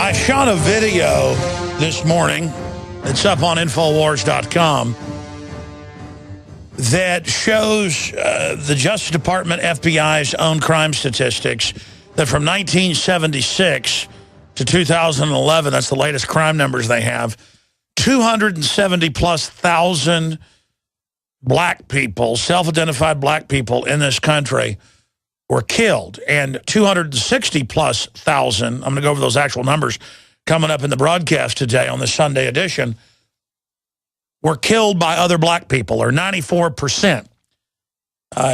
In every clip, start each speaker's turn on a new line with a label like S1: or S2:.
S1: I shot a video this morning. It's up on Infowars.com that shows the Justice Department, FBI's own crime statistics that from 1976 to 2011, that's the latest crime numbers they have, 270+ thousand black people, self-identified black people in this country were killed, and 260+ thousand, I'm going to go over those actual numbers coming up in the broadcast today on the Sunday edition, were killed by other black people, or 94%.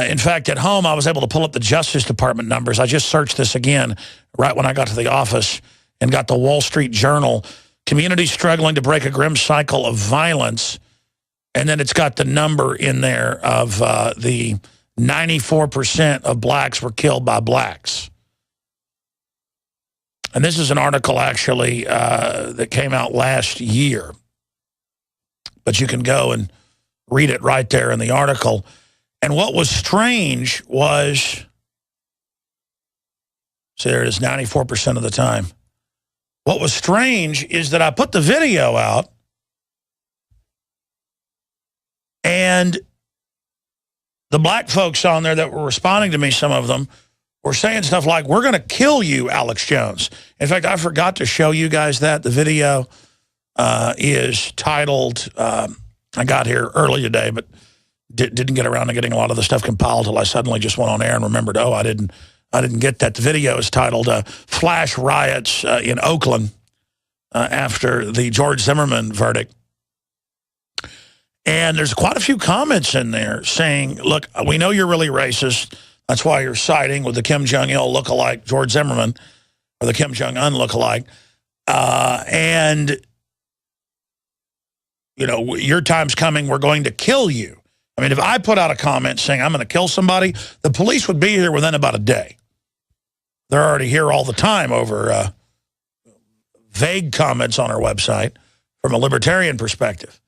S1: In fact, at home, I was able to pull up the Justice Department numbers. I just searched this again right when I got to the office and got the Wall Street Journal. Communities struggling to break a grim cycle of violence. And then it's got the number in there of the 94% of blacks were killed by blacks. And this is an article, actually, that came out last year. But you can go and read it right there in the article. And what was strange was, so there it is, 94% of the time. What was strange is that I put the video out, and the black folks on there that were responding to me, some of them, were saying stuff like, "We're going to kill you, Alex Jones." In fact, I forgot to show you guys that. The video is titled, I got here early today, but didn't get around to getting a lot of the stuff compiled till I suddenly just went on air and remembered, oh, I didn't get that. The video is titled Flash Riots in Oakland after the George Zimmerman verdict. And there's quite a few comments in there saying, look, we know you're really racist. That's why you're siding with the Kim Jong-il lookalike George Zimmerman, or the Kim Jong-un lookalike. And, you know, your time's coming, we're going to kill you. I mean, if I put out a comment saying I'm going to kill somebody, the police would be here within about a day. They're already here all the time over vague comments on our website from a libertarian perspective.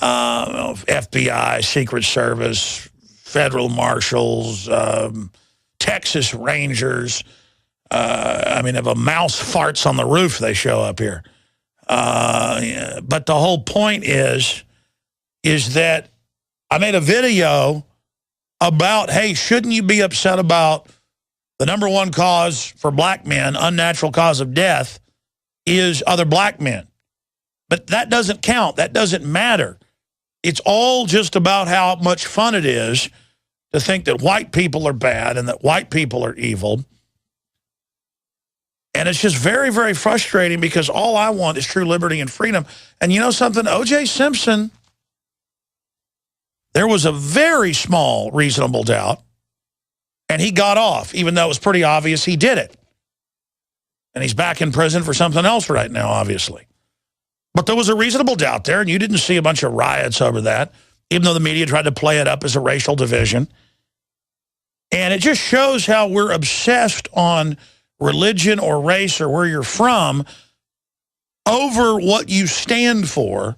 S1: FBI, Secret Service, federal marshals, Texas Rangers. I mean, if a mouse farts on the roof, they show up here. But the whole point is that I made a video about, hey, shouldn't you be upset about the #1 cause for black men, unnatural cause of death, is other black men. But that doesn't count. That doesn't matter. It's all just about how much fun it is to think that white people are bad and that white people are evil. And it's just very, very frustrating because all I want is true liberty and freedom. And you know something? O.J. Simpson, there was a very small reasonable doubt, and he got off, even though it was pretty obvious he did it. And he's back in prison for something else right now, obviously. But there was a reasonable doubt there, and you didn't see a bunch of riots over that, even though the media tried to play it up as a racial division. And it just shows how we're obsessed on religion or race or where you're from over what you stand for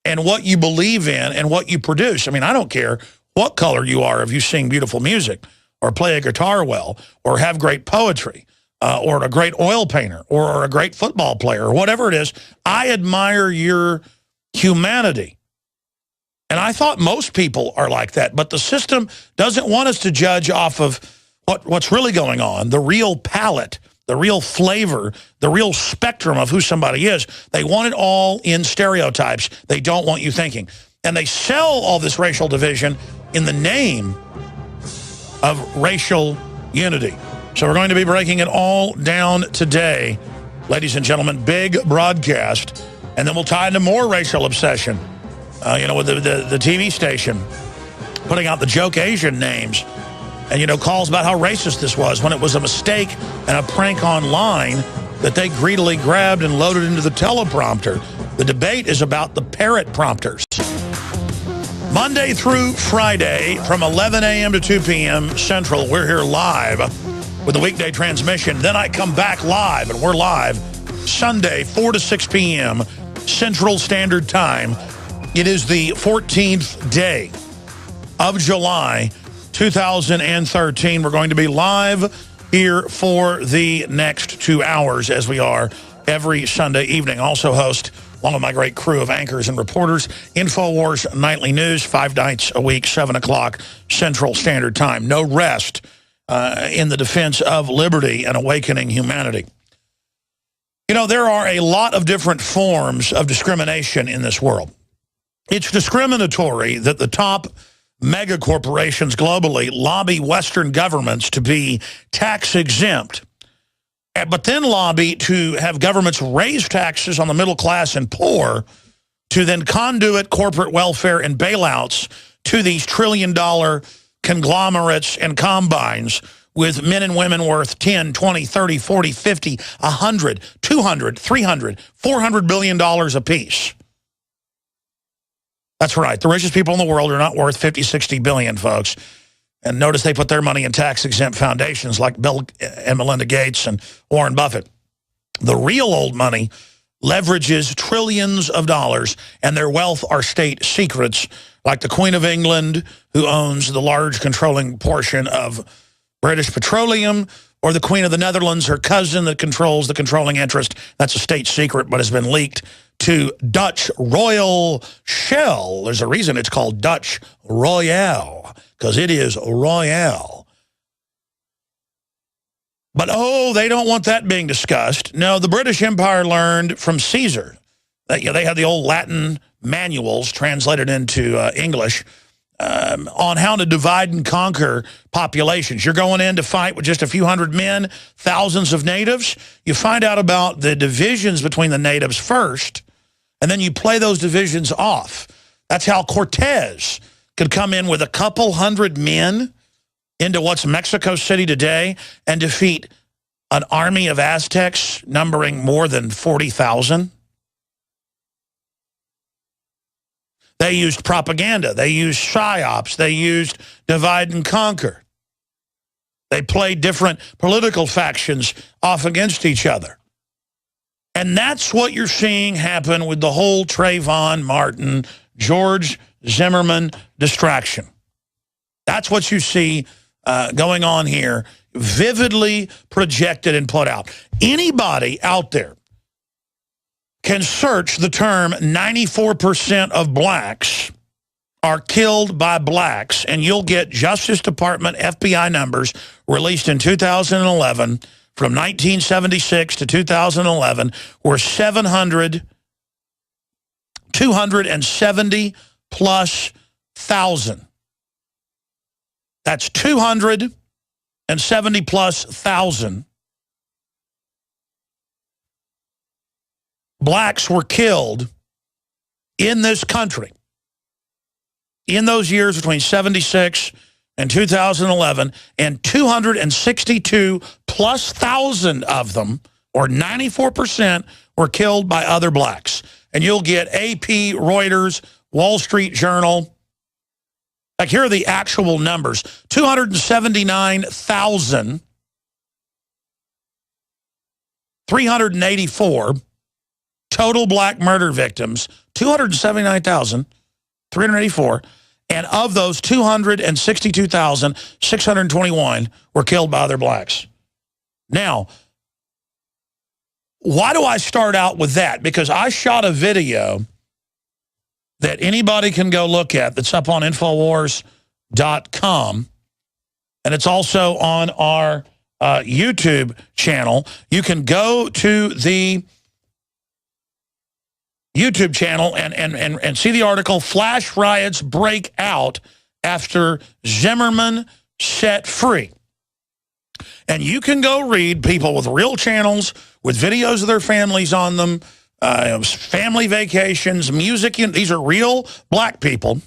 S1: and what you believe in and what you produce. I mean, I don't care what color you are if you sing beautiful music or play a guitar well or have great poetry or a great oil painter or a great football player or whatever it is. I admire your humanity. And I thought most people are like that, but the system doesn't want us to judge off of what's really going on, the real palette, the real flavor, the real spectrum of who somebody is. They want it all in stereotypes. They don't want you thinking. And they sell all this racial division in the name of racial unity. So we're going to be breaking it all down today, ladies and gentlemen. Big broadcast. And then we'll tie into more racial obsession. You know, with the TV station putting out the joke Asian names. And, you know, calls about how racist this was when it was a mistake and a prank online that they greedily grabbed and loaded into the teleprompter. The debate is about the parrot prompters. Monday through Friday from 11 a.m. to 2 p.m. Central, we're here live with the weekday transmission. Then I come back live, and we're live Sunday, 4 to 6 p.m. Central Standard Time. It is the 14th day of July, 2013. We're going to be live here for the next 2 hours, as we are every Sunday evening. Also host, along with my great crew of anchors and reporters, InfoWars Nightly News, 5 nights a week, 7 o'clock Central Standard Time. No rest in the defense of liberty and awakening humanity. You know, there are a lot of different forms of discrimination in this world. It's discriminatory that the top mega corporations globally lobby Western governments to be tax exempt, but then lobby to have governments raise taxes on the middle class and poor to then conduit corporate welfare and bailouts to these trillion-dollar conglomerates and combines with men and women worth 10, 20, 30, 40, 50, 100, 200, 300, $400 billion apiece. That's right. The richest people in the world are not worth 50, 60 billion, folks. And notice they put their money in tax-exempt foundations like Bill and Melinda Gates and Warren Buffett. The real old money leverages trillions of dollars, and their wealth are state secrets, like the Queen of England, who owns the large controlling portion of British Petroleum, or the Queen of the Netherlands, her cousin that controls the controlling interest. That's a state secret, but has been leaked to Dutch Royal Shell. There's a reason it's called Dutch Royale, because it is royale. But, oh, they don't want that being discussed. No, the British Empire learned from Caesar. They had the old Latin manuals translated into English on how to divide and conquer populations. You're going in to fight with just a few hundred men, thousands of natives. You find out about the divisions between the natives first, and then you play those divisions off. That's how Cortez could come in with a couple hundred men into what's Mexico City today and defeat an army of Aztecs numbering more than 40,000. They used propaganda. They used psyops. They used divide and conquer. They played different political factions off against each other. And that's what you're seeing happen with the whole Trayvon Martin, George Zimmerman distraction. That's what you see going on here, vividly projected and put out. Anybody out there can search the term 94% of blacks are killed by blacks, and you'll get Justice Department FBI numbers released in 2011 from 1976 to 2011 were 270 plus thousand. That's 270 plus thousand. Blacks were killed in this country in those years between 76 and 2011, and 262 plus thousand of them, or 94%, were killed by other blacks. And you'll get AP, Reuters, Wall Street Journal. Like, here are the actual numbers. 279,384 total black murder victims, 279,384, and of those, 262,621 were killed by other blacks. Now, why do I start out with that? Because I shot a video that anybody can go look at that's up on Infowars.com, and it's also on our YouTube channel. You can go to the YouTube channel and see the article, Flash Riots Break Out After Zimmerman Set Free. And you can go read people with real channels, with videos of their families on them, family vacations, music. These are real black people.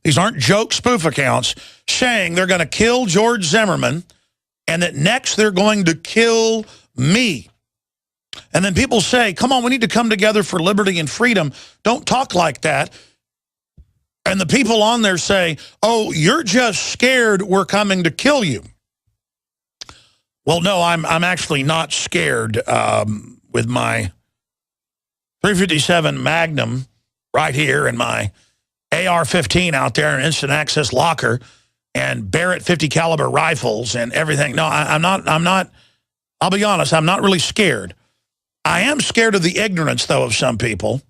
S1: These aren't joke spoof accounts saying they're going to kill George Zimmerman and that next they're going to kill me. And then people say, come on, we need to come together for liberty and freedom. Don't talk like that. And the people on there say, oh, you're just scared we're coming to kill you. Well, no, I'm actually not scared with my .357 Magnum right here and my AR-15 out there in instant access locker and Barrett 50 caliber rifles and everything. No, I'm not, I'll be honest, I'm not really scared. I am scared of the ignorance, though, of some people.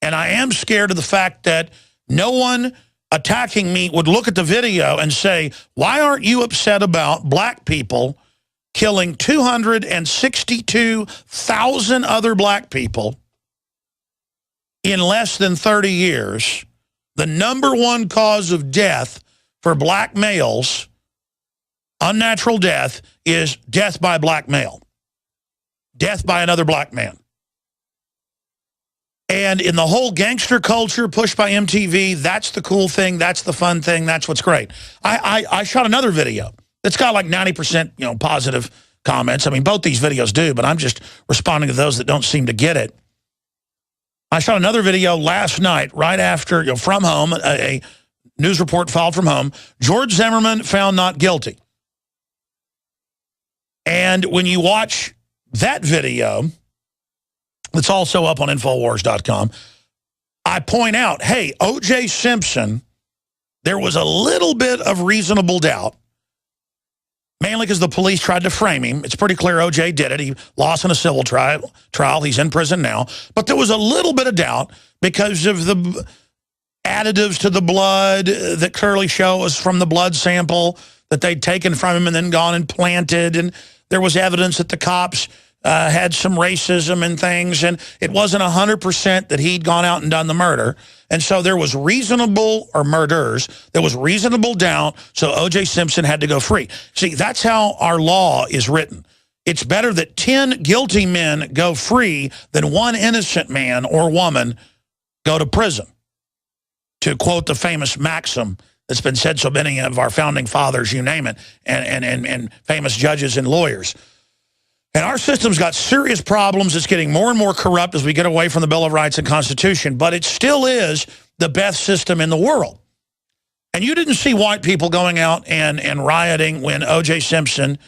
S1: And I am scared of the fact that no one attacking me would look at the video and say, why aren't you upset about black people killing 262,000 other black people in less than 30 years? The #1 cause of death for black males, unnatural death, is death by a black male. Death by another black man. And in the whole gangster culture pushed by MTV, that's the cool thing, that's the fun thing, that's what's great. I shot another video that's got like 90% positive comments. I mean, both these videos do, but I'm just responding to those that don't seem to get it. I shot another video last night, right after, from home, a news report filed from home. George Zimmerman found not guilty. And when you watch that video, it's also up on Infowars.com, I point out, hey, O.J. Simpson, there was a little bit of reasonable doubt, mainly because the police tried to frame him. It's pretty clear O.J. did it. He lost in a civil trial. He's in prison now. But there was a little bit of doubt because of the additives to the blood that clearly show us from the blood sample that they'd taken from him and then gone and planted. And there was evidence that the cops had some racism and things, and it wasn't 100% that he'd gone out and done the murder. And so there was reasonable, or murders, there was reasonable doubt, so O.J. Simpson had to go free. See, that's how our law is written. It's better that 10 guilty men go free than one innocent man or woman go to prison. To quote the famous maxim that's been said so many of our founding fathers, you name it, and famous judges and lawyers. And our system's got serious problems. It's getting more and more corrupt as we get away from the Bill of Rights and Constitution, but it still is the best system in the world. And you didn't see white people going out and rioting when O.J. Simpson,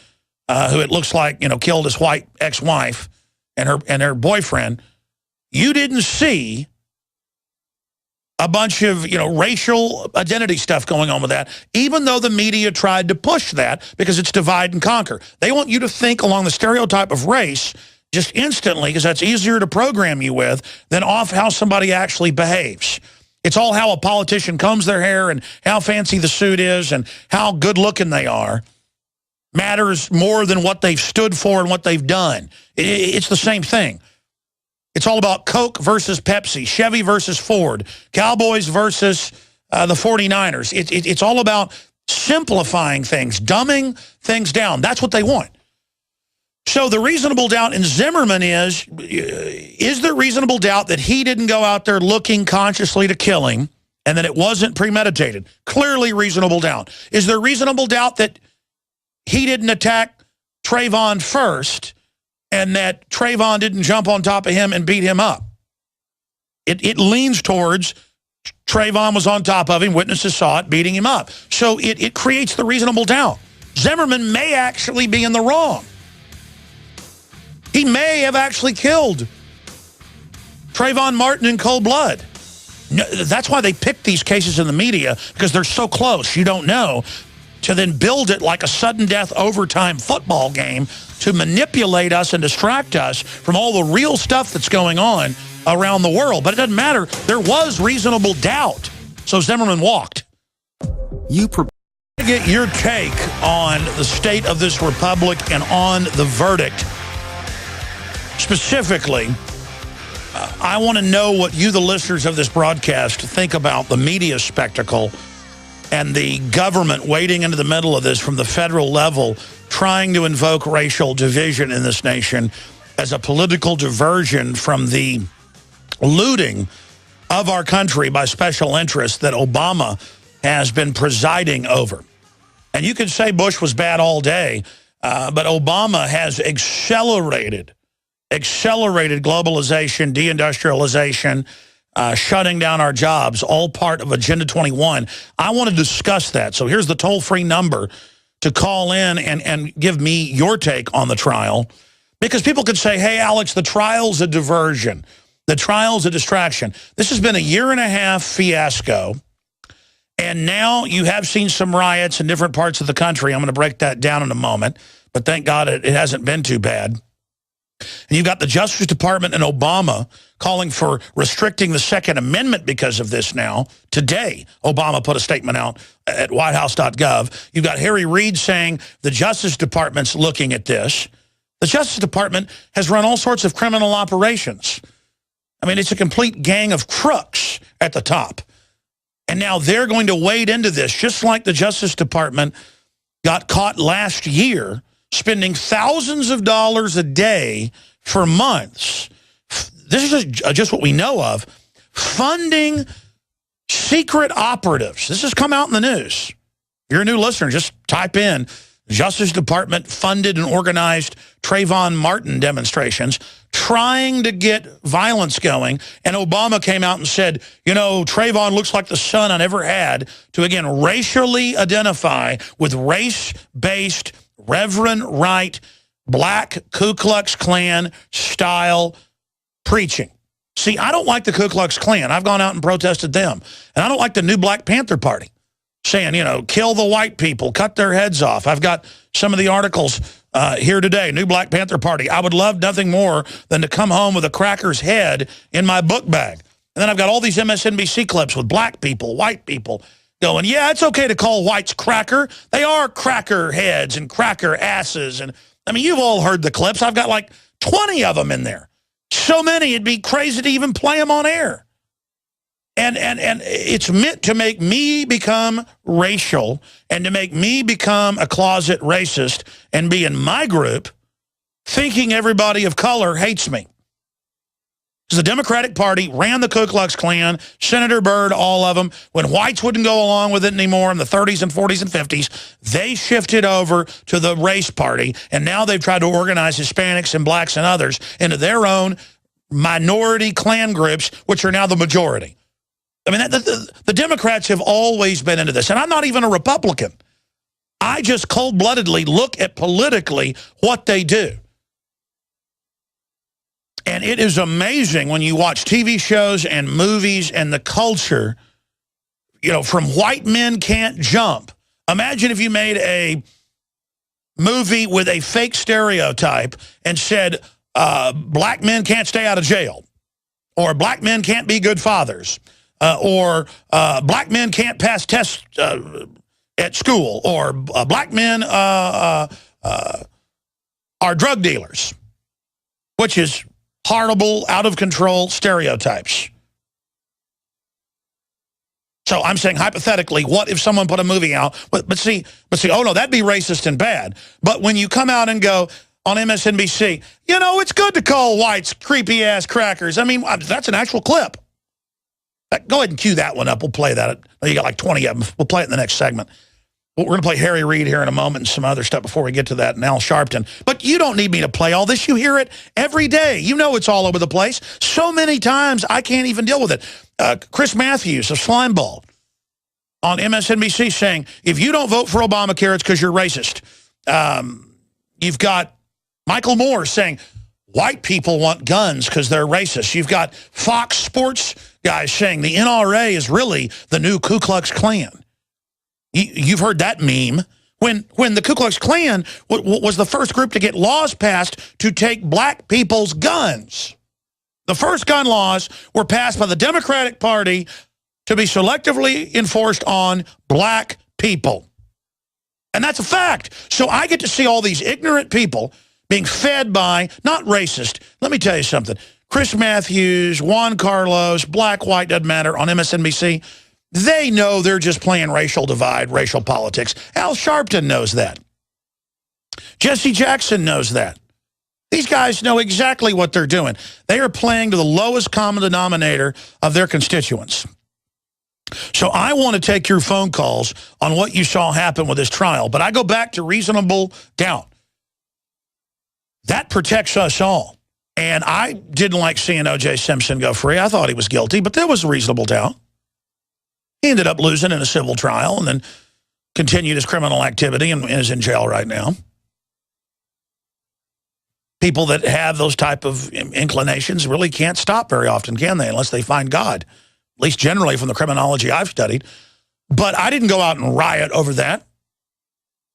S1: who it looks like, killed his white ex-wife and her boyfriend. You didn't see a bunch of, racial identity stuff going on with that, even though the media tried to push that because it's divide and conquer. They want you to think along the stereotype of race just instantly because that's easier to program you with than off how somebody actually behaves. It's all how a politician combs their hair and how fancy the suit is and how good looking they are matters more than what they've stood for and what they've done. It's the same thing. It's all about Coke versus Pepsi, Chevy versus Ford, Cowboys versus the 49ers. It's all about simplifying things, dumbing things down. That's what they want. So the reasonable doubt in Zimmerman is there reasonable doubt that he didn't go out there looking consciously to kill him and that it wasn't premeditated? Clearly reasonable doubt. Is there reasonable doubt that he didn't attack Trayvon first and that Trayvon didn't jump on top of him and beat him up? It leans towards Trayvon was on top of him, witnesses saw it, beating him up. So it creates the reasonable doubt. Zimmerman may actually be in the wrong. He may have actually killed Trayvon Martin in cold blood. No, that's why they pick these cases in the media, because they're so close, you don't know, to then build it like a sudden death overtime football game to manipulate us and distract us from all the real stuff that's going on around the world. But it doesn't matter. There was reasonable doubt. So Zimmerman walked. Get your take on the state of this republic and on the verdict. Specifically, I want to know what you, the listeners of this broadcast, think about the media spectacle and the government wading into the middle of this from the federal level, trying to invoke racial division in this nation as a political diversion from the looting of our country by special interests that Obama has been presiding over. And you could say Bush was bad all day, but Obama has accelerated globalization, deindustrialization, shutting down our jobs, all part of Agenda 21. I want to discuss that. So here's the toll-free number to call in and give me your take on the trial. Because people could say, hey, Alex, the trial's a diversion. The trial's a distraction. This has been a year-and-a-half fiasco. And now you have seen some riots in different parts of the country. I'm going to break that down in a moment. But thank God it hasn't been too bad. And you've got the Justice Department and Obama calling for restricting the Second Amendment because of this now. Today, Obama put a statement out at whitehouse.gov. You've got Harry Reid saying the Justice Department's looking at this. The Justice Department has run all sorts of criminal operations. I mean, it's a complete gang of crooks at the top. And now they're going to wade into this, just like the Justice Department got caught last year spending thousands of dollars a day for months. This is just what we know of. Funding secret operatives. This has come out in the news. If you're a new listener, just type in Justice Department funded and organized Trayvon Martin demonstrations trying to get violence going. And Obama came out and said, you know, Trayvon looks like the son I never had, to, again, racially identify with race-based, Reverend Right, black Ku Klux Klan style preaching. See, I don't like the Ku Klux Klan. I've gone out and protested them. And I don't like the new Black Panther Party saying, you know, kill the white people, cut their heads off. I've got some of the articles here today, New Black Panther Party. I would love nothing more than to come home with a cracker's head in my book bag. And then I've got all these MSNBC clips with black people, white people, going, yeah, it's okay to call whites cracker. They are cracker heads and cracker asses. And I mean, you've all heard the clips. I've got like 20 of them in there. So many, it'd be crazy to even play them on air. And it's meant to make me become racial and to make me become a closet racist and be in my group thinking everybody of color hates me. Because the Democratic Party ran the Ku Klux Klan, Senator Byrd, all of them. When whites wouldn't go along with it anymore in the 30s and 40s and 50s, they shifted over to the race party. And now they've tried to organize Hispanics and blacks and others into their own minority Klan groups, which are now the majority. I mean, the Democrats have always been into this. And I'm not even a Republican. I just cold-bloodedly look at politically what they do. And it is amazing when you watch TV shows and movies and the culture, you know, from White Men Can't Jump. Imagine if you made a movie with a fake stereotype and said, black men can't stay out of jail, or black men can't be good fathers, or black men can't pass tests at school, or black men are drug dealers, which is horrible, out-of-control stereotypes. So I'm saying, hypothetically, what if someone put a movie out? But see, oh, no, that'd be racist and bad. But when you come out and go on MSNBC, you know, it's good to call whites creepy-ass crackers. I mean, that's an actual clip. Go ahead and cue that one up. We'll play that. You got like 20 of them. We'll play it in the next segment. We're going to play Harry Reid here in a moment and some other stuff before we get to that, and Al Sharpton. But you don't need me to play all this. You hear it every day. You know it's all over the place. So many times I can't even deal with it. Chris Matthews of Slimeball on MSNBC saying, if you don't vote for Obamacare, it's because you're racist. You've got Michael Moore saying, white people want guns because they're racist. You've got Fox Sports guys saying the NRA is really the new Ku Klux Klan. You've heard that meme. When the Ku Klux Klan was the first group to get laws passed to take black people's guns. The first gun laws were passed by the Democratic Party to be selectively enforced on black people. And that's a fact. So I get to see all these ignorant people being fed by, not racist, let me tell you something, Chris Matthews, Juan Carlos, black, white, doesn't matter, on MSNBC, they know they're just playing racial divide, racial politics. Al Sharpton knows that. Jesse Jackson knows that. These guys know exactly what they're doing. They are playing to the lowest common denominator of their constituents. So I want to take your phone calls on what you saw happen with this trial, but I go back to reasonable doubt. That protects us all. And I didn't like seeing O.J. Simpson go free. I thought he was guilty, but there was reasonable doubt. He ended up losing in a civil trial and then continued his criminal activity and is in jail right now. People that have those type of inclinations really can't stop very often, can they, unless they find God, at least generally from the criminology I've studied. But I didn't go out and riot over that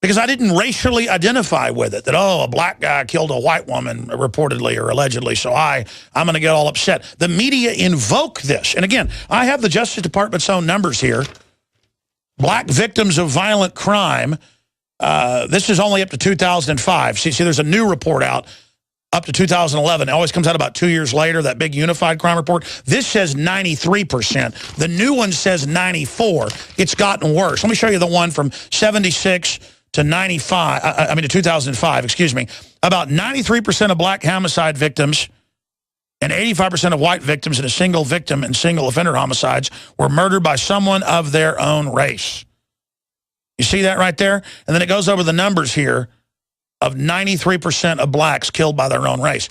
S1: because I didn't racially identify with it, that, oh, a black guy killed a white woman, reportedly or allegedly, so I'm going to get all upset. The media invoke this. And again, I have the Justice Department's own numbers here. Black victims of violent crime, this is only up to 2005. See, there's a new report out up to 2011. It always comes out about 2 years later, that big unified crime report. This says 93%. The new one says 94%. It's gotten worse. Let me show you the one from 76 to 95, to 2005, excuse me. About 93% of black homicide victims and 85% of white victims in a single victim and single offender homicides were murdered by someone of their own race. You see that right there? And then it goes over the numbers here of 93% of blacks killed by their own race.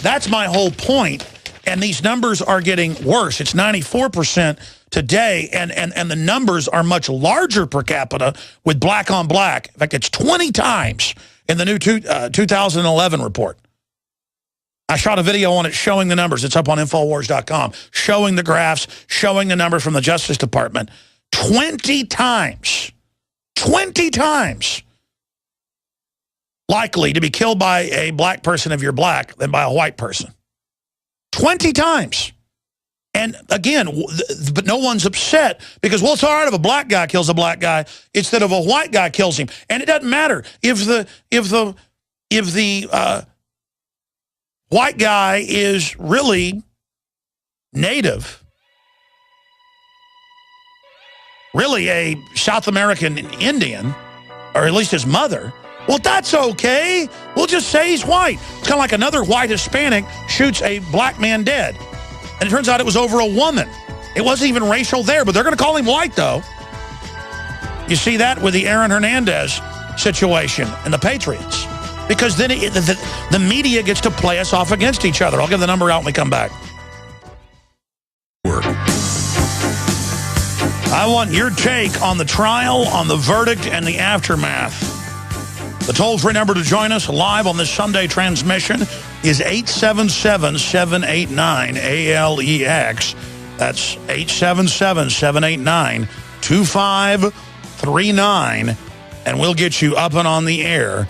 S1: That's my whole point. And these numbers are getting worse. It's 94% today, and the numbers are much larger per capita with black on black. In fact, it's 20 times in the new 2011 report. I shot a video on it showing the numbers. It's up on Infowars.com, showing the graphs, showing the numbers from the Justice Department. 20 times likely to be killed by a black person if you're black than by a white person. 20 times. And again, but no one's upset because, well, it's all right if a black guy kills a black guy instead of a white guy kills him. And it doesn't matter if the white guy is really native, really a South American Indian, or at least his mother. Well, that's okay. We'll just say he's white. It's kind of like another white Hispanic shoots a black man dead. And it turns out it was over a woman. It wasn't even racial there, but they're going to call him white, though. You see that with the Aaron Hernandez situation and the Patriots. Because then the media gets to play us off against each other. I'll give the number out when we come back. I want your take on the trial, on the verdict, and the aftermath. The toll-free number to join us live on this Sunday transmission is 877-789-ALEX. That's 877-789-2539, and we'll get you up and on the air.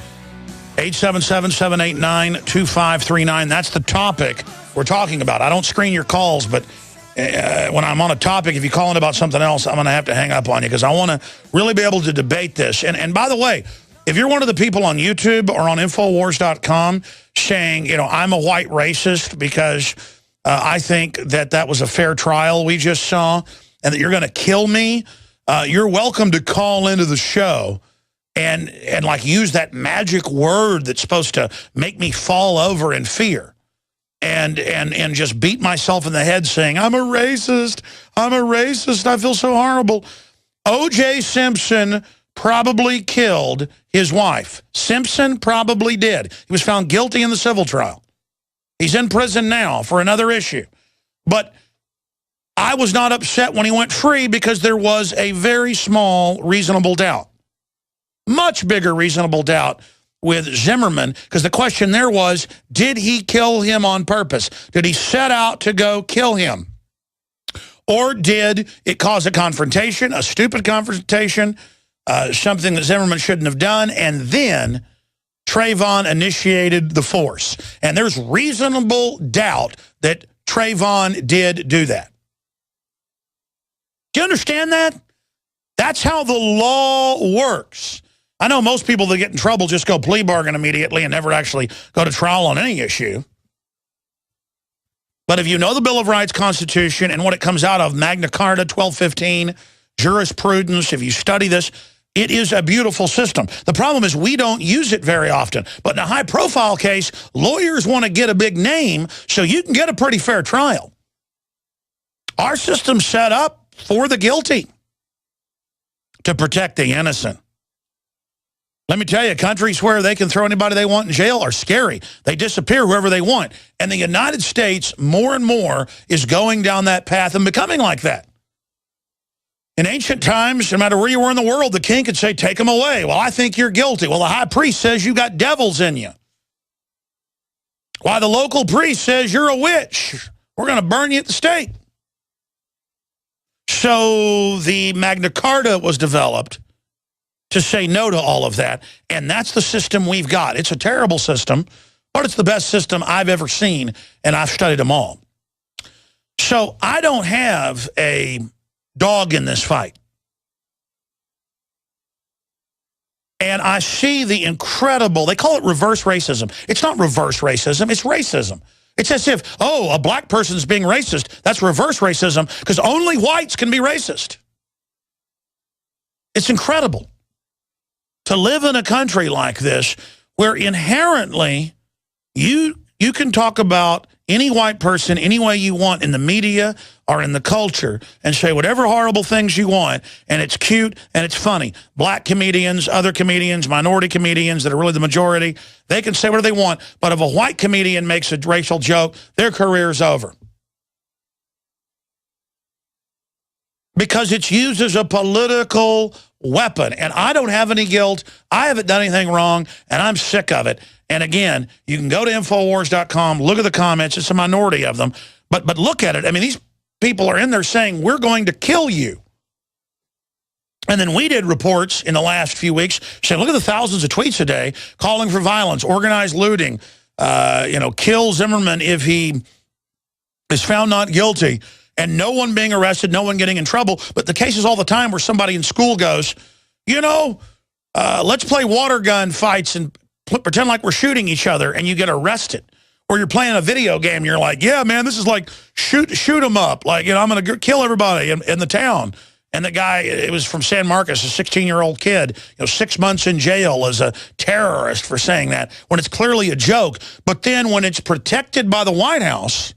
S1: 877-789-2539. That's the topic we're talking about. I don't screen your calls, but when I'm on a topic, if you call in about something else, I'm going to have to hang up on you because I want to really be able to debate this. And by the way, if you're one of the people on YouTube or on Infowars.com saying, I'm a white racist because I think that was a fair trial we just saw and that you're going to kill me, you're welcome to call into the show and like use that magic word that's supposed to make me fall over in fear and just beat myself in the head saying, I'm a racist, I feel so horrible. O.J. Simpson probably killed his wife. Simpson probably did. He was found guilty in the civil trial. He's in prison now for another issue. But I was not upset when he went free because there was a very small reasonable doubt. Much bigger reasonable doubt with Zimmerman, because the question there was, did he kill him on purpose? Did he set out to go kill him? Or did it cause a confrontation, a stupid confrontation, something that Zimmerman shouldn't have done, and then Trayvon initiated the force? And there's reasonable doubt that Trayvon did do that. Do you understand that? That's how the law works. I know most people that get in trouble just go plea bargain immediately and never actually go to trial on any issue. But if you know the Bill of Rights, Constitution, and what it comes out of, Magna Carta, 1215, jurisprudence, if you study this, it is a beautiful system. The problem is we don't use it very often. But in a high-profile case, lawyers want to get a big name so you can get a pretty fair trial. Our system's set up for the guilty to protect the innocent. Let me tell you, countries where they can throw anybody they want in jail are scary. They disappear whoever they want. And the United States, more and more, is going down that path and becoming like that. In ancient times, no matter where you were in the world, the king could say, take them away. Well, I think you're guilty. Well, the high priest says you got devils in you. Why, the local priest says you're a witch. We're going to burn you at the stake. So the Magna Carta was developed to say no to all of that. And that's the system we've got. It's a terrible system, but it's the best system I've ever seen, and I've studied them all. So I don't have a dog in this fight. And I see the incredible, they call it reverse racism. It's not reverse racism, it's racism. It's as if, oh, a black person's being racist. That's reverse racism because only whites can be racist. It's incredible to live in a country like this where inherently you can talk about any white person any way you want in the media or in the culture and say whatever horrible things you want, and it's cute and it's funny. Black comedians, other comedians, minority comedians that are really the majority, they can say whatever they want, but if a white comedian makes a racial joke, their career's over. Because it's used as a political weapon. And I don't have any guilt. I haven't done anything wrong, and I'm sick of it. And again, you can go to Infowars.com, look at the comments. It's a minority of them. But look at it. I mean, these people are in there saying, we're going to kill you. And then we did reports in the last few weeks saying, look at the thousands of tweets a day calling for violence, organized looting, kill Zimmerman if he is found not guilty, and no one being arrested, no one getting in trouble. But the cases all the time where somebody in school goes, let's play water gun fights and pretend like we're shooting each other, and you get arrested. Or you're playing a video game, and you're like, yeah, man, this is like shoot them up. Like, I'm going to kill everybody in the town. And the guy, it was from San Marcos, a 16-year-old kid, 6 months in jail as a terrorist for saying that, when it's clearly a joke. But then when it's protected by the White House,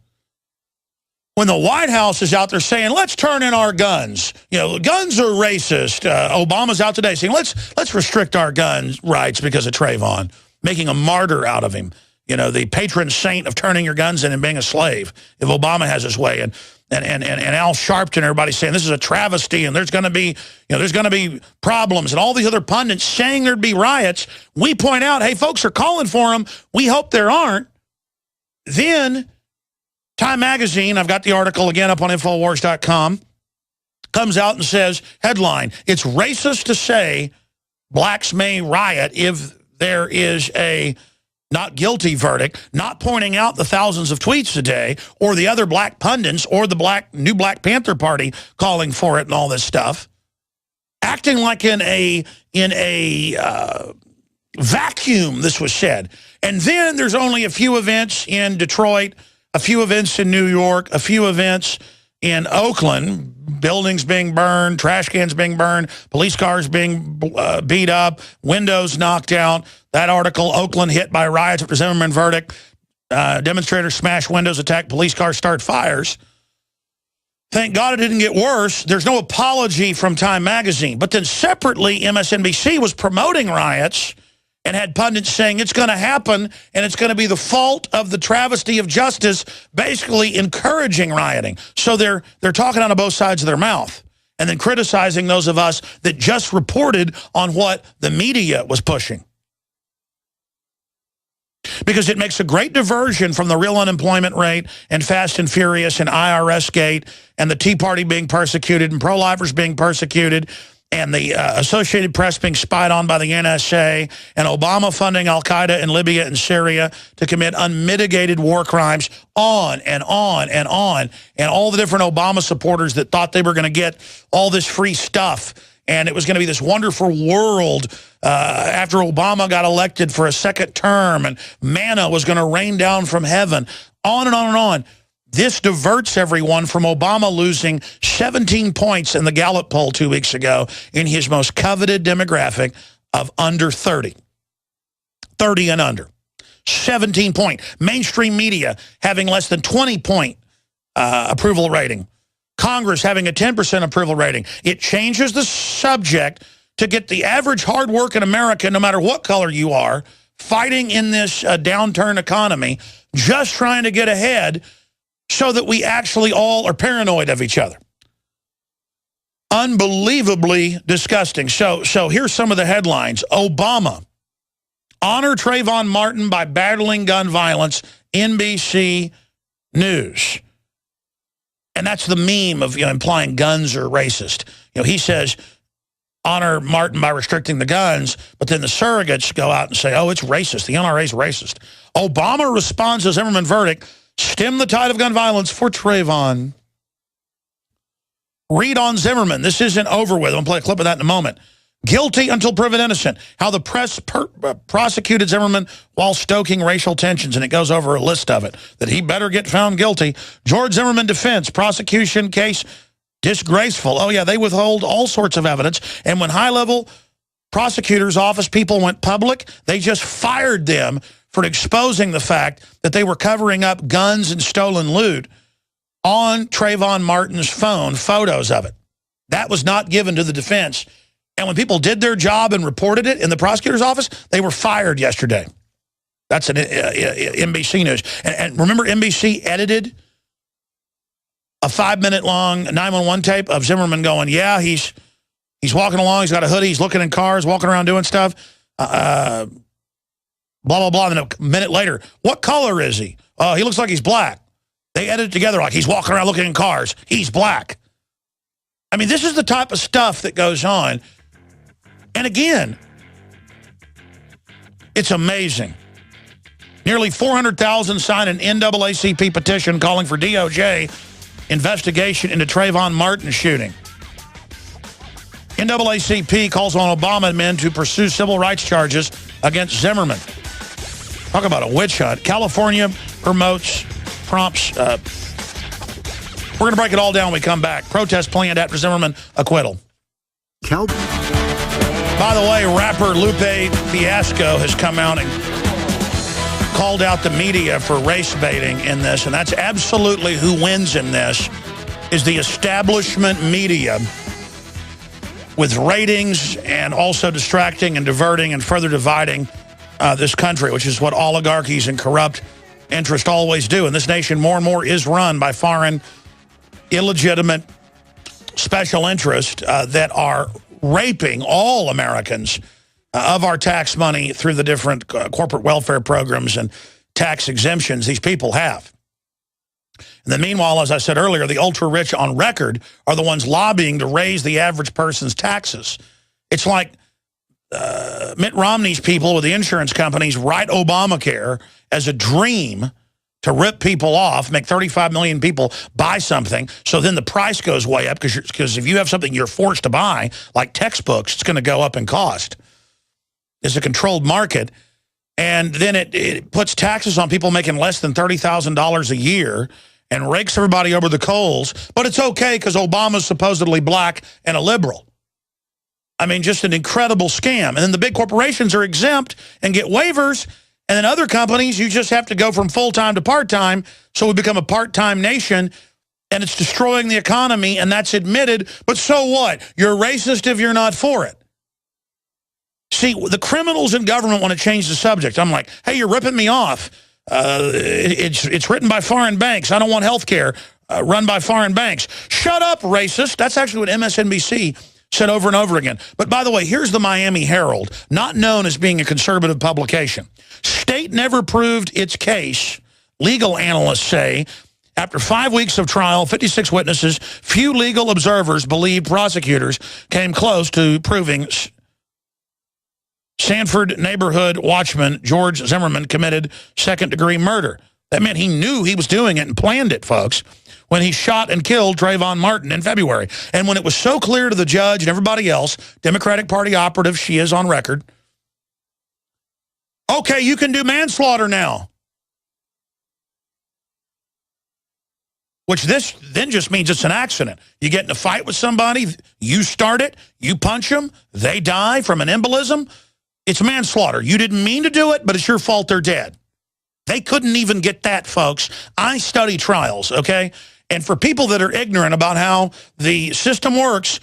S1: when the White House is out there saying, let's turn in our guns, guns are racist. Obama's out today saying, let's restrict our gun rights because of Trayvon, making a martyr out of him. The patron saint of turning your guns in and being a slave, if Obama has his way. And Al Sharpton, everybody saying this is a travesty and there's going to be problems, and all these other pundits saying there'd be riots. We point out, hey, folks are calling for them. We hope there aren't. Then Time Magazine, I've got the article again up on Infowars.com, comes out and says, headline, it's racist to say blacks may riot if there is a not guilty verdict, not pointing out the thousands of tweets a day or the other black pundits or the new Black Panther Party calling for it and all this stuff. Acting like in a vacuum, this was said. And then there's only a few events in Detroit, a few events in New York, a few events in Oakland, buildings being burned, trash cans being burned, police cars being beat up, windows knocked out. That article, Oakland hit by riots after Zimmerman verdict, demonstrators smash windows, attack police cars, start fires. Thank God it didn't get worse. There's no apology from Time Magazine. But then separately, MSNBC was promoting riots and had pundits saying it's going to happen and it's going to be the fault of the travesty of justice, basically encouraging rioting. So they're talking out of both sides of their mouth and then criticizing those of us that just reported on what the media was pushing. Because it makes a great diversion from the real unemployment rate and Fast and Furious and IRS gate and the Tea Party being persecuted and pro-lifers being persecuted and the Associated Press being spied on by the NSA and Obama funding al-Qaeda in Libya and Syria to commit unmitigated war crimes, on and on and on. And all the different Obama supporters that thought they were going to get all this free stuff and it was going to be this wonderful world after Obama got elected for a second term and manna was going to rain down from heaven, on and on and on. This diverts everyone from Obama losing 17 points in the Gallup poll 2 weeks ago in his most coveted demographic of under 30. 30 and under. 17 point. Mainstream media having less than 20 point approval rating. Congress having a 10% approval rating. It changes the subject to get the average hard-working American, no matter what color you are, fighting in this downturn economy, just trying to get ahead so that we actually all are paranoid of each other. Unbelievably disgusting. So here's some of the headlines. Obama, honor Trayvon Martin by battling gun violence, NBC News. And that's the meme of implying guns are racist. He says, honor Martin by restricting the guns, but then the surrogates go out and say, oh, it's racist. The NRA is racist. Obama responds to Zimmerman verdict, stem the tide of gun violence for Trayvon. Read on Zimmerman. This isn't over with. I'm going to play a clip of that in a moment. Guilty until proven innocent. How the press prosecuted Zimmerman while stoking racial tensions. And it goes over a list of it. That he better get found guilty. George Zimmerman defense. Prosecution case disgraceful. Oh, yeah, they withhold all sorts of evidence. And when high-level prosecutors' office people went public, they just fired them for exposing the fact that they were covering up guns and stolen loot on Trayvon Martin's phone, photos of it. That was not given to the defense. And when people did their job and reported it in the prosecutor's office, they were fired yesterday. That's an NBC News. And remember, NBC edited a 5-minute long 911 tape of Zimmerman going, yeah, he's walking along, he's got a hoodie, he's looking in cars, walking around doing stuff, blah, blah, blah. And then a minute later, what color is he? He looks like he's black. They edited it together like he's walking around looking in cars. He's black. I mean, this is the type of stuff that goes on. And again, it's amazing. Nearly 400,000 signed an NAACP petition calling for DOJ investigation into Trayvon Martin shooting. NAACP calls on Obama and men to pursue civil rights charges against Zimmerman. Talk about a witch hunt. California prompts. We're going to break it all down when we come back. Protest planned after Zimmerman acquittal. By the way, rapper Lupe Fiasco has come out and called out the media for race baiting in this, and that's absolutely who wins in this, is the establishment media with ratings and also distracting and diverting and further dividing this country, which is what oligarchies and corrupt interests always do. And this nation more and more is run by foreign, illegitimate special interests that are raping all Americans of our tax money through the different corporate welfare programs and tax exemptions these people have. And then meanwhile, as I said earlier, the ultra-rich on record are the ones lobbying to raise the average person's taxes. It's like Mitt Romney's people with the insurance companies write Obamacare as a dream to rip people off, make 35 million people buy something, so then the price goes way up because if you have something you're forced to buy, like textbooks, it's going to go up in cost. It's a controlled market, and then it puts taxes on people making less than $30,000 a year and rakes everybody over the coals, but it's okay because Obama's supposedly black and a liberal. I mean, just an incredible scam. And then the big corporations are exempt and get waivers. And then other companies, you just have to go from full-time to part-time, so we become a part-time nation, and it's destroying the economy, and that's admitted. But so what? You're racist if you're not for it. See, the criminals in government want to change the subject. I'm like, hey, you're ripping me off. It's written by foreign banks. I don't want health care run by foreign banks. Shut up, racist. That's actually what MSNBC said over and over again. But by the way, here's the Miami Herald, not known as being a conservative publication. State never proved its case, legal analysts say. After 5 weeks of trial, 56 witnesses, few legal observers believe prosecutors came close to proving Sanford neighborhood watchman George Zimmerman committed second-degree murder. That meant he knew he was doing it and planned it, folks, when he shot and killed Trayvon Martin in February. And when it was so clear to the judge and everybody else, Democratic Party operative, she is on record, okay, you can do manslaughter now. Which this then just means it's an accident. You get in a fight with somebody, you start it, you punch them, they die from an embolism. It's manslaughter. You didn't mean to do it, but it's your fault they're dead. They couldn't even get that, folks. I study trials, okay? And for people that are ignorant about how the system works,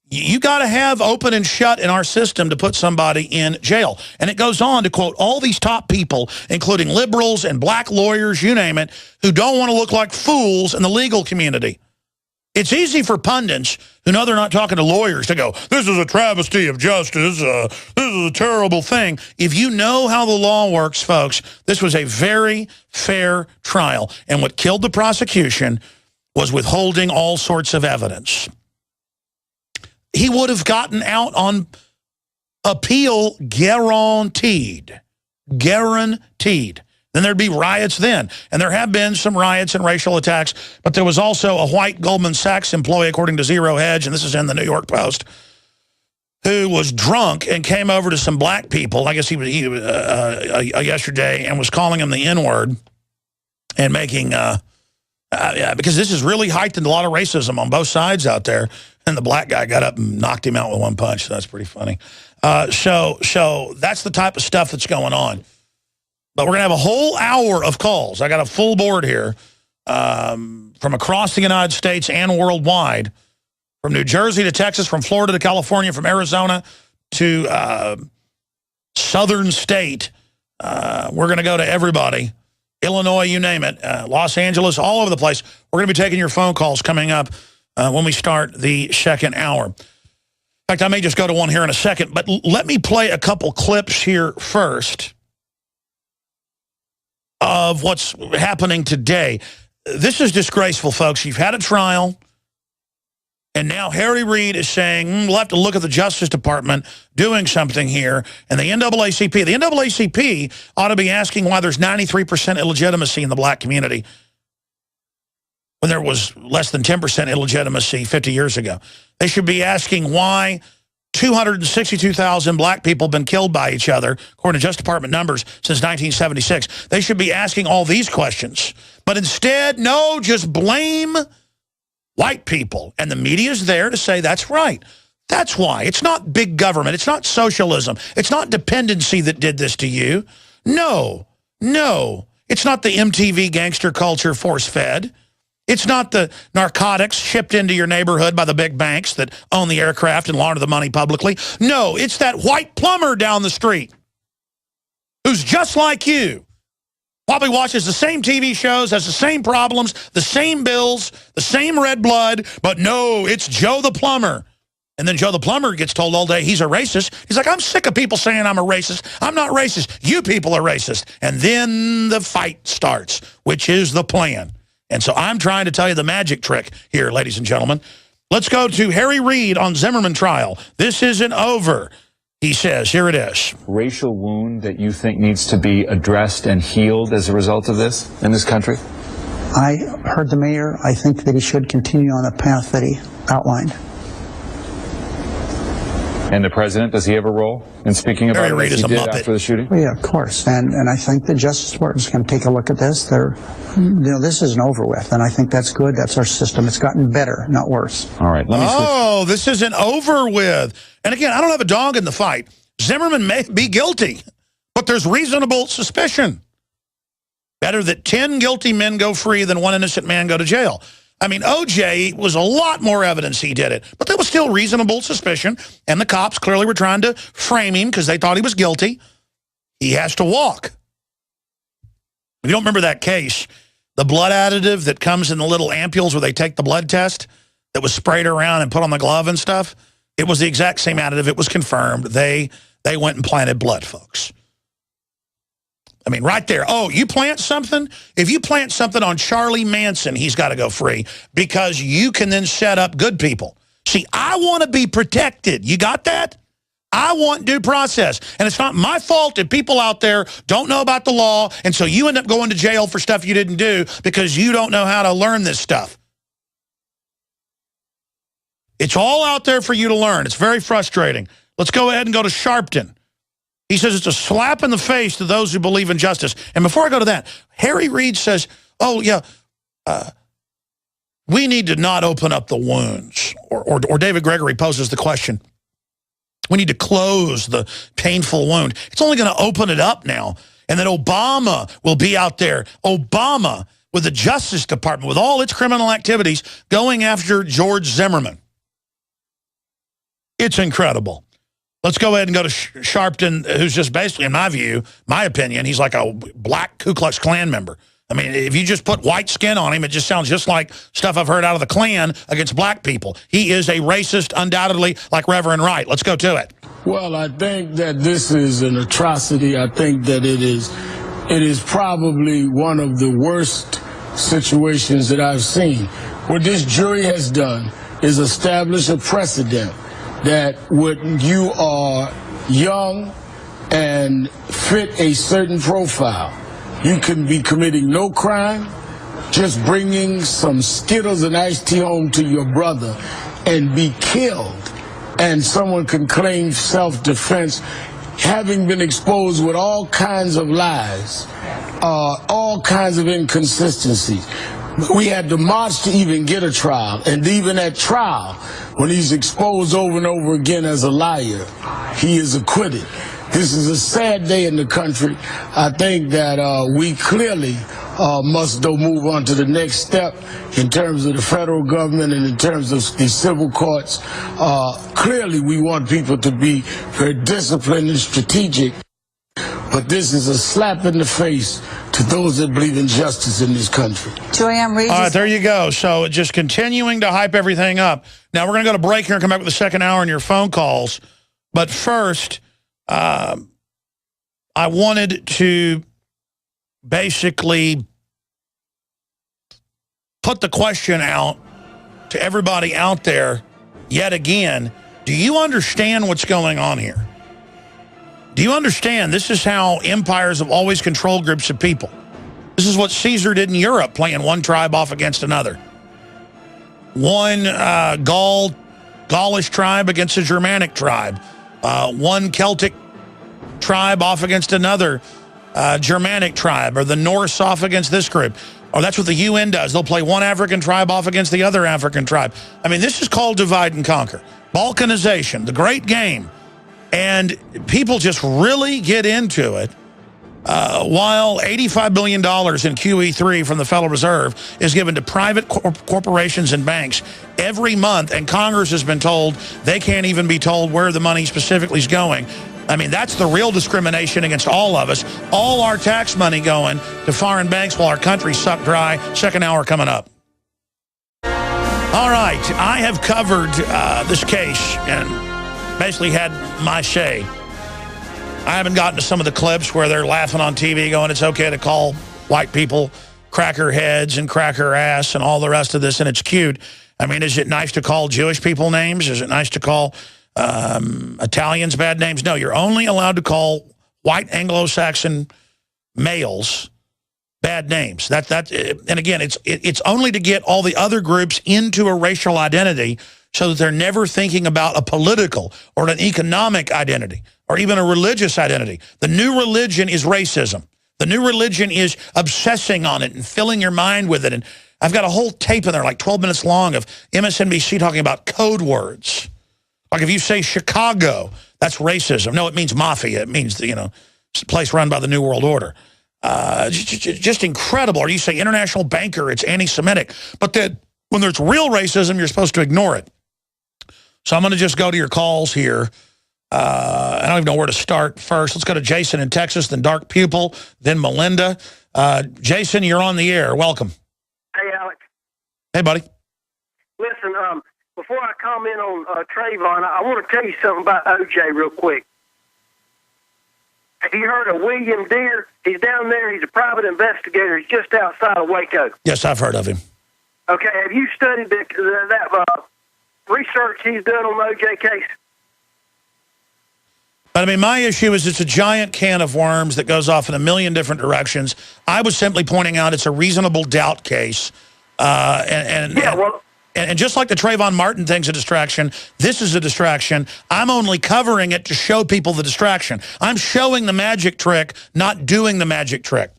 S1: you got to have open and shut in our system to put somebody in jail. And it goes on to quote all these top people, including liberals and black lawyers, you name it, who don't want to look like fools in the legal community. It's easy for pundits who know they're not talking to lawyers to go, this is a travesty of justice, this is a terrible thing. If you know how the law works, folks, this was a very fair trial. And what killed the prosecution was withholding all sorts of evidence. he would have gotten out on appeal guaranteed. Guaranteed. Then there'd be riots then. And there have been some riots and racial attacks, but there was also a white Goldman Sachs employee, according to Zero Hedge, and this is in the New York Post, who was drunk and came over to some black people, I guess he was yesterday, and was calling them the N-word and making, because this has really heightened a lot of racism on both sides out there, and the black guy got up and knocked him out with one punch, so that's pretty funny. So that's the type of stuff that's going on. But we're going to have a whole hour of calls. I got a full board here from across the United States and worldwide, from New Jersey to Texas, from Florida to California, from Arizona to southern state. We're going to go to everybody. Illinois, you name it. Los Angeles, all over the place. We're going to be taking your phone calls coming up when we start the second hour. In fact, I may just go to one here in a second, but let me play a couple clips here first of what's happening today. This is disgraceful, folks. You've had a trial, and now Harry Reid is saying, we'll have to look at the Justice Department doing something here. And the NAACP ought to be asking why there's 93% illegitimacy in the black community when there was less than 10% illegitimacy 50 years ago. They should be asking why 262,000 black people have been killed by each other, according to Justice Department numbers, since 1976. They should be asking all these questions. But instead, no, just blame white people. And the media is there to say that's right. That's why. It's not big government. It's not socialism. It's not dependency that did this to you. No, no. It's not the MTV gangster culture force-fed. It's not the narcotics shipped into your neighborhood by the big banks that own the aircraft and launder the money publicly. No, it's that white plumber down the street who's just like you. Probably watches the same TV shows, has the same problems, the same bills, the same red blood, but no, it's Joe the plumber. And then Joe the plumber gets told all day he's a racist. He's like, I'm sick of people saying I'm a racist. I'm not racist. You people are racist. And then the fight starts, which is the plan. And so I'm trying to tell you the magic trick here, ladies and gentlemen. Let's go to Harry Reid on Zimmerman trial. This isn't over, he says. Here it is.
S2: Racial wound that you think needs to be addressed and healed as a result of this in this country?
S3: I heard the mayor. I think that he should continue on the path that he outlined.
S2: And the president, does he have a role in speaking about it as he did after the shooting?
S3: Well, yeah, of course. And I think the Justice Department is going to take a look at this. This isn't over with, and I think that's good. That's our system. It's gotten better, not worse.
S2: All right. Let me
S1: switch. This isn't over with. And again, I don't have a dog in the fight. Zimmerman may be guilty, but there's reasonable suspicion. Better that 10 guilty men go free than one innocent man go to jail. I mean, OJ was a lot more evidence he did it, but there was still reasonable suspicion, and the cops clearly were trying to frame him because they thought he was guilty. He has to walk. If you don't remember that case, the blood additive that comes in the little ampules where they take the blood test that was sprayed around and put on the glove and stuff, it was the exact same additive. It was confirmed. They went and planted blood, folks. I mean, right there. Oh, you plant something? If you plant something on Charlie Manson, he's got to go free because you can then set up good people. See, I want to be protected. You got that? I want due process. And it's not my fault if people out there don't know about the law, and so you end up going to jail for stuff you didn't do because you don't know how to learn this stuff. It's all out there for you to learn. It's very frustrating. Let's go ahead and go to Sharpton. He says it's a slap in the face to those who believe in justice. And before I go to that, Harry Reid says, oh, yeah, we need to not open up the wounds. Or David Gregory poses the question, we need to close the painful wound. It's only going to open it up now. And that Obama will be out there. Obama with the Justice Department, with all its criminal activities, going after George Zimmerman. It's incredible. Let's go ahead and go to Sharpton, who's just basically, in my view, my opinion, he's like a black Ku Klux Klan member. I mean, if you just put white skin on him, it just sounds just like stuff I've heard out of the Klan against black people. He is a racist, undoubtedly, like Reverend Wright. Let's go to it.
S4: Well, I think that this is an atrocity. I think that it is probably one of the worst situations that I've seen. What this jury has done is establish a precedent that when you are young and fit a certain profile, you can be committing no crime, just bringing some Skittles and iced tea home to your brother and be killed, and someone can claim self-defense, having been exposed with all kinds of lies, all kinds of inconsistencies. We had to march to even get a trial, and even at trial, when he's exposed over and over again as a liar, he is acquitted. This is a sad day in the country. I think that we clearly must though move on to the next step in terms of the federal government and in terms of the civil courts. Clearly we want people to be very disciplined and strategic, but this is a slap in the face to those that believe in justice in this country.
S1: All right, there you go. So just continuing to hype everything up. Now we're going to go to break here and come back with the second hour in your phone calls. But first, I wanted to basically put the question out to everybody out there yet again. Do you understand what's going on here? Do you understand this is how empires have always controlled groups of people? This is what Caesar did in Europe, playing one tribe off against another. One Gaulish tribe against a Germanic tribe. One Celtic tribe off against another Germanic tribe, or the Norse off against this group. Or that's what the UN does. They'll play one African tribe off against the other African tribe. I mean, this is called divide and conquer. Balkanization, the great game. And people just really get into it while $85 billion in QE3 from the Federal Reserve is given to private corporations and banks every month, and Congress has been told they can't even be told where the money specifically is going. I mean, that's the real discrimination against all of us. All our tax money going to foreign banks while our country's sucked dry. Second hour coming up. All right, I have covered this case and basically had my say. I haven't gotten to some of the clips where they're laughing on TV going, it's okay to call white people cracker heads and cracker ass and all the rest of this, and it's cute. I mean, is it nice to call Jewish people names? Is it nice to call Italians bad names? No, you're only allowed to call white Anglo-Saxon males bad names. And again, it's only to get all the other groups into a racial identity so that they're never thinking about a political or an economic identity or even a religious identity. The new religion is racism. The new religion is obsessing on it and filling your mind with it. And I've got a whole tape in there, like 12 minutes long, of MSNBC talking about code words. Like if you say Chicago, that's racism. No, it means mafia. It means, it's a place run by the New World Order. Just incredible. Or you say international banker, it's anti-Semitic. But then when there's real racism, you're supposed to ignore it. So I'm going to just go to your calls here. I don't even know where to start first. Let's go to Jason in Texas, then Dark Pupil, then Melinda. Jason, you're on the air. Welcome.
S5: Hey, Alex.
S1: Hey, buddy.
S5: Listen, before I comment on Trayvon, I want to tell you something about OJ real quick. Have you heard of William Deere? He's down there. He's a private investigator. He's just outside of Waco.
S1: Yes, I've heard of him.
S5: Okay, have you studied that research he's done on the OJ case?
S1: But I mean, my issue is it's a giant can of worms that goes off in a million different directions. I was simply pointing out it's a reasonable doubt case. And just like the Trayvon Martin thing's a distraction, this is a distraction. I'm only covering it to show people the distraction. I'm showing the magic trick, not doing the magic trick.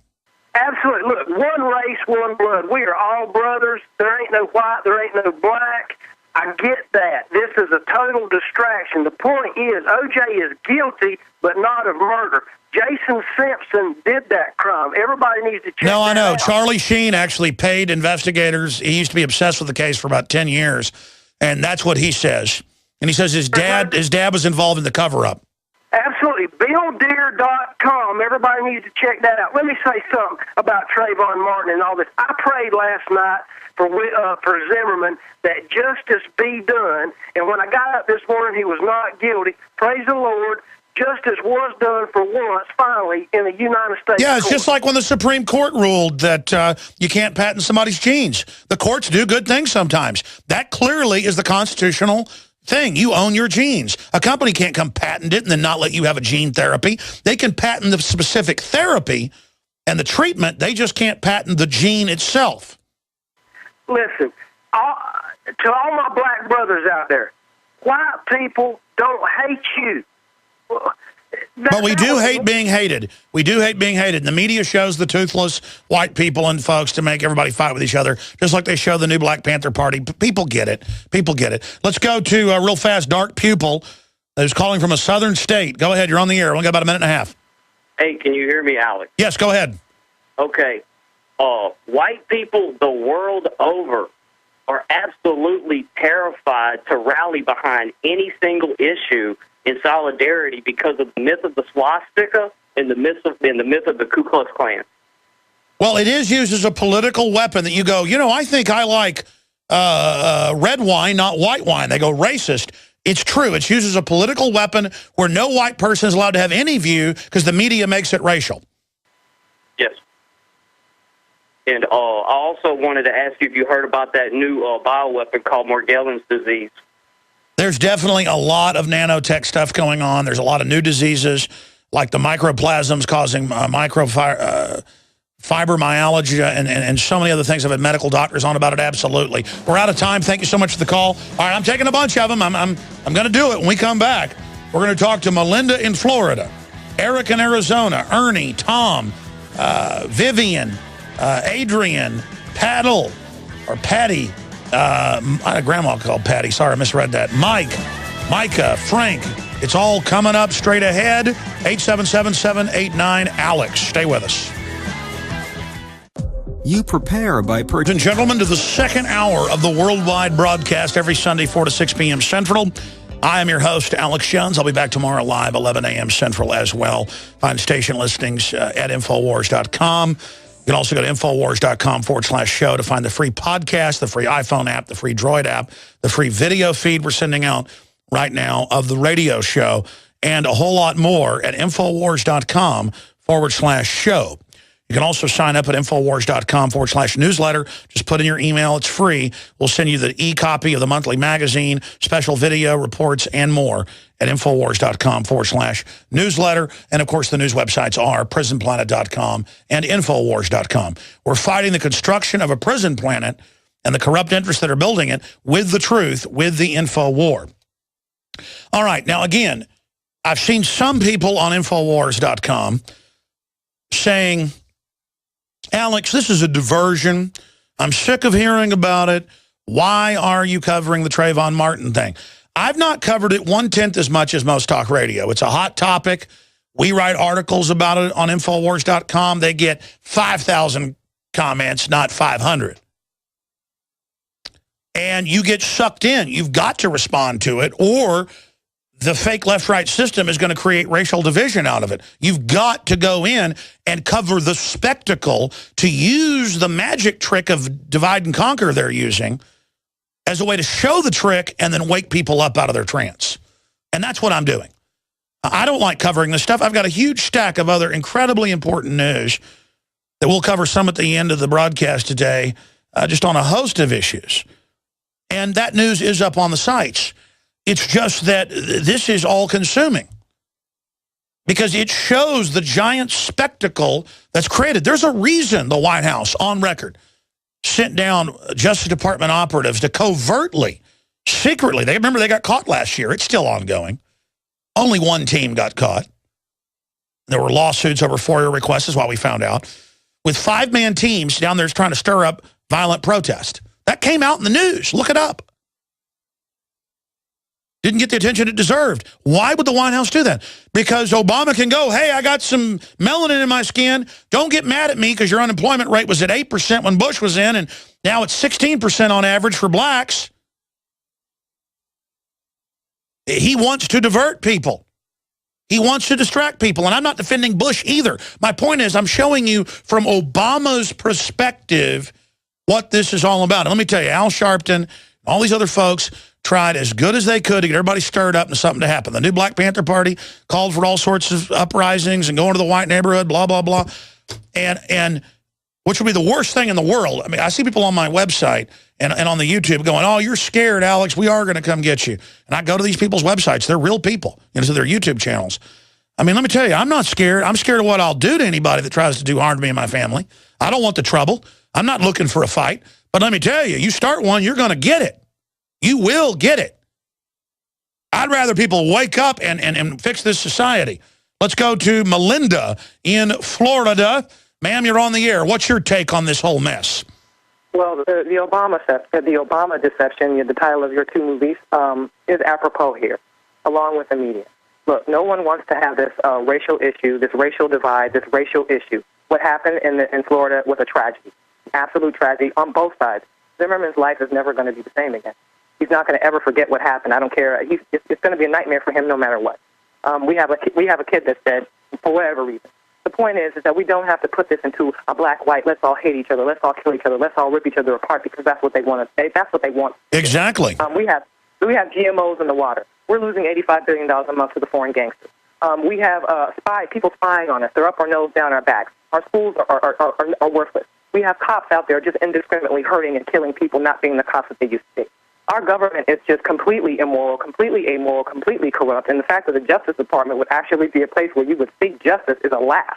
S5: Absolutely. Look, one race, one blood. We are all brothers. There ain't no white, there ain't no black. I get that. This is a total distraction. The point is, OJ is guilty, but not of murder. Jason Simpson did that crime. Everybody needs to check that out. No, I know.
S1: Charlie Sheen actually paid investigators. He used to be obsessed with the case for about 10 years, and that's what he says. And he says his dad was involved in the cover-up.
S5: Absolutely. BillDeere.com. Everybody needs to check that out. Let me say something about Trayvon Martin and all this. I prayed last night for Zimmerman that justice be done. And when I got up this morning, he was not guilty. Praise the Lord. Justice was done for once, finally, in the United States.
S1: Yeah, it's just like when the Supreme Court ruled that you can't patent somebody's genes. The courts do good things sometimes. That clearly is the constitutional thing. You own your genes. A company can't come patent it and then not let you have a gene therapy. They can patent the specific therapy and the treatment. They just can't patent the gene itself.
S5: Listen, to all my black brothers out there, white people don't hate you.
S1: But we do hate being hated. We do hate being hated. And the media shows the toothless white people and folks to make everybody fight with each other, just like they show the new Black Panther Party. People get it. People get it. Let's go to real fast, Dark Pupil, who's calling from a southern state. Go ahead. You're on the air. We only got about a minute and a half.
S6: Hey, can you hear me, Alex?
S1: Yes, go ahead.
S6: Okay. White people the world over are absolutely terrified to rally behind any single issue in solidarity because of the myth of the swastika and the myth of the Ku Klux Klan.
S1: Well, it is used as a political weapon that you go, you know, I think I like red wine, not white wine. They go racist. It's true. It's used as a political weapon where no white person is allowed to have any view because the media makes it racial.
S6: Yes. And I also wanted to ask you if you heard about that new bioweapon called Morgellons disease.
S1: There's definitely a lot of nanotech stuff going on. There's a lot of new diseases like the microplasms causing fibromyalgia and so many other things. I've had medical doctors on about it. Absolutely. We're out of time. Thank you so much for the call. All right, I'm taking a bunch of them. I'm going to do it when we come back. We're going to talk to Melinda in Florida, Eric in Arizona, Ernie, Tom, Vivian, Adrian, Paddle, or Patty. Grandma called Patty. Sorry, I misread that. Micah, Frank. It's all coming up straight ahead. 877-789-ALEX. Stay with us.
S7: You prepare by
S1: Ladies and gentlemen, to the second hour of the worldwide broadcast every Sunday, 4 to 6 p.m. Central. I am your host, Alex Jones. I'll be back tomorrow live, 11 a.m. Central as well. Find station listings at Infowars.com. You can also go to Infowars.com/show to find the free podcast, the free iPhone app, the free Droid app, the free video feed we're sending out right now of the radio show, and a whole lot more at Infowars.com/show. You can also sign up at Infowars.com/newsletter. Just put in your email. It's free. We'll send you the e-copy of the monthly magazine, special video reports, and more at Infowars.com/newsletter. And, of course, the news websites are Prisonplanet.com and Infowars.com. We're fighting the construction of a prison planet and the corrupt interests that are building it with the truth, with the info war. All right. Now, again, I've seen some people on Infowars.com saying, Alex, this is a diversion. I'm sick of hearing about it. Why are you covering the Trayvon Martin thing? I've not covered it 1/10 as much as most talk radio. It's a hot topic. We write articles about it on Infowars.com. They get 5,000 comments, not 500. And you get sucked in. You've got to respond to it, or the fake left-right system is going to create racial division out of it. You've got to go in and cover the spectacle, to use the magic trick of divide and conquer they're using as a way to show the trick and then wake people up out of their trance. And that's what I'm doing. I don't like covering this stuff. I've got a huge stack of other incredibly important news that we'll cover some at the end of the broadcast today, just on a host of issues. And that news is up on the sites. It's just that this is all-consuming because it shows the giant spectacle that's created. There's a reason the White House, on record, sent down Justice Department operatives to covertly, secretly. Remember, they got caught last year. It's still ongoing. Only one team got caught. There were lawsuits over FOIA requests, is what we found out, with 5-man teams down there trying to stir up violent protest. That came out in the news. Look it up. Didn't get the attention it deserved. Why would the White House do that? Because Obama can go, hey, I got some melanin in my skin. Don't get mad at me because your unemployment rate was at 8% when Bush was in, and now it's 16% on average for blacks. He wants to divert people. He wants to distract people, and I'm not defending Bush either. My point is I'm showing you from Obama's perspective what this is all about. And let me tell you, Al Sharpton, all these other folks tried as good as they could to get everybody stirred up and something to happen. The new Black Panther Party called for all sorts of uprisings and going to the white neighborhood, blah, blah, blah. And which would be the worst thing in the world. I mean, I see people on my website and on the YouTube going, oh, you're scared, Alex. We are going to come get you. And I go to these people's websites. They're real people, to their YouTube channels. I mean, let me tell you, I'm not scared. I'm scared of what I'll do to anybody that tries to do harm to me and my family. I don't want the trouble. I'm not looking for a fight. But let me tell you, you start one, you're going to get it. You will get it. I'd rather people wake up and fix this society. Let's go to Melinda in Florida. Ma'am, you're on the air. What's your take on this whole mess?
S7: Well, the Obama deception, the title of your two movies, is apropos here, along with the media. Look, no one wants to have this racial issue, this racial divide, this racial issue. What happened in Florida was a tragedy, absolute tragedy on both sides. Zimmerman's life is never going to be the same again. He's not going to ever forget what happened. I don't care. It's going to be a nightmare for him no matter what. We have a kid that's dead for whatever reason. The point is that we don't have to put this into a black-white, let's all hate each other, let's all kill each other, let's all rip each other apart because that's what they want to say. That's what they want.
S1: Exactly.
S7: We have GMOs in the water. We're losing $85 billion a month to the foreign gangsters. We have people spying on us. They're up our nose, down our backs. Our schools are worthless. We have cops out there just indiscriminately hurting and killing people, not being the cops that they used to be. Our government is just completely immoral, completely amoral, completely corrupt, and the fact that the Justice Department would actually be a place where you would seek justice is a laugh.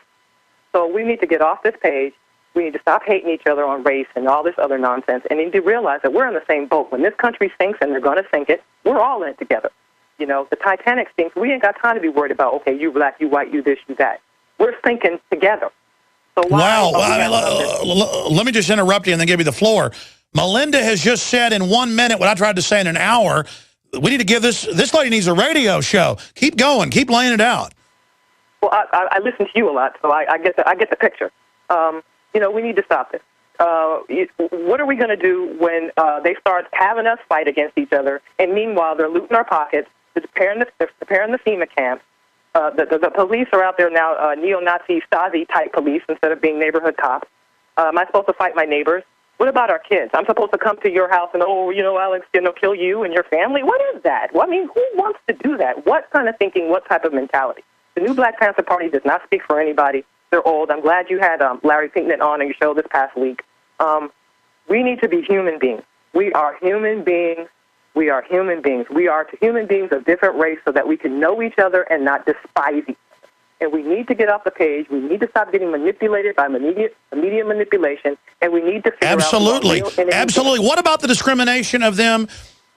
S7: So we need to get off this page. We need to stop hating each other on race and all this other nonsense, and need to realize that we're in the same boat. When this country sinks, and they're going to sink it, we're all in it together. The Titanic sinks. We ain't got time to be worried about, okay, you black, you white, you this, you that. We're sinking together. So
S1: wow. Let me just interrupt you and then give you the floor. Melinda has just said in 1 minute what I tried to say in an hour. We need to give this lady needs a radio show. Keep going. Keep laying it out.
S7: Well, I listen to you a lot, so I get the picture. We need to stop this. What are we going to do when they start having us fight against each other, and meanwhile they're looting our pockets, they're preparing the FEMA camps. The police are out there now, neo-Nazi Stasi-type police instead of being neighborhood cops. Am I supposed to fight my neighbors? What about our kids? I'm supposed to come to your house and, Alex, kill you and your family? What is that? Well, I mean, who wants to do that? What kind of thinking, what type of mentality? The new Black Panther Party does not speak for anybody. They're old. I'm glad you had Larry Pinknett on your show this past week. We need to be human beings. We are human beings. We are human beings. We are human beings of different race so that we can know each other and not despise each other. And we need to get off the page. We need to stop getting manipulated by media manipulation, and we need to figure out...
S1: Absolutely. What about the discrimination of them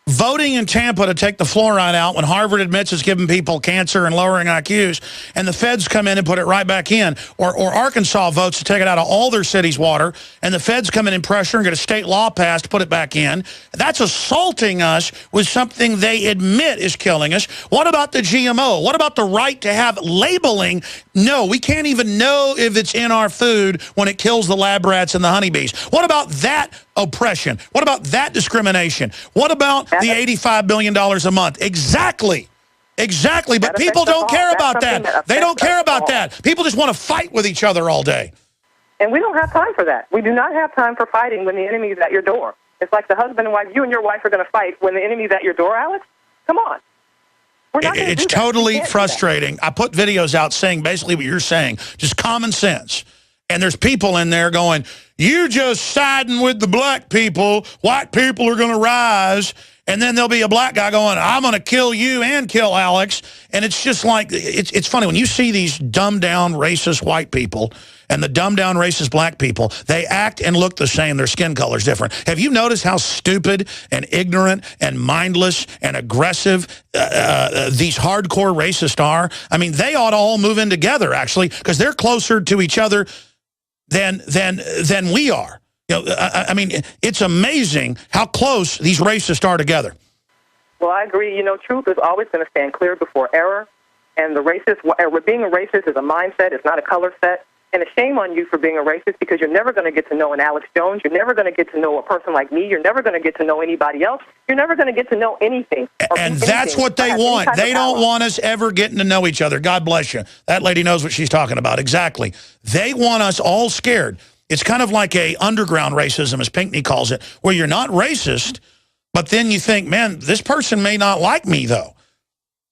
S1: voting in Tampa to take the fluoride out when Harvard admits it's giving people cancer and lowering IQs, and the feds come in and put it right back in? Or Arkansas votes to take it out of all their cities' water, and the feds come in and pressure and get a state law passed to put it back in. That's assaulting us with something they admit is killing us. What about the GMO? What about the right to have labeling? No, we can't even know if it's in our food when it kills the lab rats and the honeybees. What about that oppression? What about that discrimination? What about the $85 billion a month? Exactly. But people don't care about that. They don't care about that. People just want to fight with each other all day.
S7: And we don't have time for that. We do not have time for fighting when the enemy is at your door. It's like the husband and wife, you and your wife are going to fight when the enemy's at your door, Alex? Come on.
S1: It's totally frustrating. I put videos out saying basically what you're saying, just common sense. And there's people in there going, you just siding with the black people. White people are going to rise. And then there'll be a black guy going, I'm going to kill you and kill Alex. And it's just like, it's funny. When you see these dumbed-down racist white people and the dumbed-down racist black people, they act and look the same. Their skin color's different. Have you noticed how stupid and ignorant and mindless and aggressive these hardcore racists are? I mean, they ought to all move in together, actually, because they're closer to each other than we are. I mean, it's amazing how close these racists are together.
S7: Well, I agree. Truth is always going to stand clear before error. And being a racist is a mindset. It's not a color set. And a shame on you for being a racist, because you're never going to get to know an Alex Jones. You're never going to get to know a person like me. You're never going to get to know anybody else. You're never going to get to know anything.
S1: And that's what they want. They don't want us ever getting to know each other. God bless you. That lady knows what she's talking about. Exactly. They want us all scared. It's kind of like a underground racism, as Pinckney calls it, where you're not racist, but then you think, man, this person may not like me, though.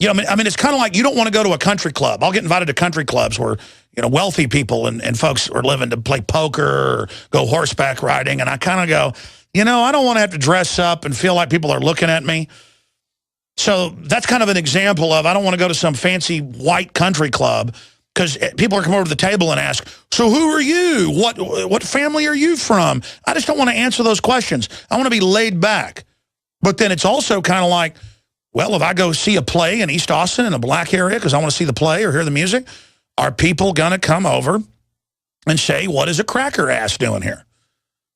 S1: You know, I mean, it's kind of like you don't want to go to a country club. I'll get invited to country clubs where, you know, wealthy people and folks are living to play poker or go horseback riding. And I kind of go, you know, I don't want to have to dress up and feel like people are looking at me. So that's kind of an example of I don't want to go to some fancy white country club because people are coming over to the table and ask, so who are you? What family are you from? I just don't want to answer those questions. I want to be laid back. But then it's also kind of like, well, if I go see a play in East Austin in a black area because I want to see the play or hear the music, are people going to come over and say, what is a cracker ass doing here?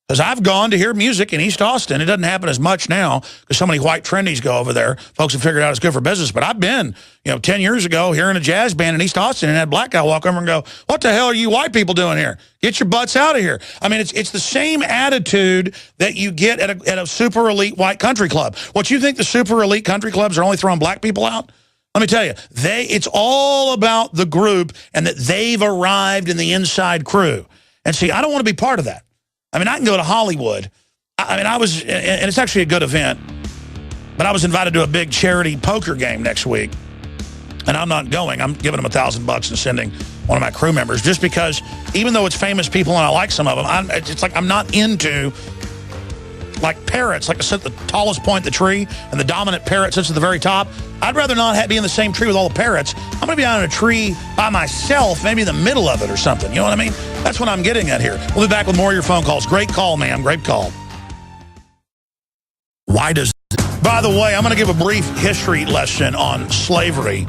S1: Because I've gone to hear music in East Austin. It doesn't happen as much now because so many white trendies go over there. Folks have figured out it's good for business. But I've been, 10 years ago hearing a jazz band in East Austin and had a black guy walk over and go, what the hell are you white people doing here? Get your butts out of here. I mean, it's the same attitude that you get at a super elite white country club. What, you think the super elite country clubs are only throwing black people out? Let me tell you, it's all about the group and that they've arrived in the inside crew. And see, I don't want to be part of that. I mean, I can go to Hollywood. I mean, and it's actually a good event, but I was invited to a big charity poker game next week, and I'm not going. I'm giving them $1,000 and sending one of my crew members just because, even though it's famous people and I like some of them, it's like I'm not into like parrots, like I sit at the tallest point in the tree and the dominant parrot sits at the very top. I'd rather not be in the same tree with all the parrots. I'm going to be on a tree by myself, maybe in the middle of it or something. You know what I mean? That's what I'm getting at here. We'll be back with more of your phone calls. Great call, ma'am. Great call. By the way, I'm going to give a brief history lesson on slavery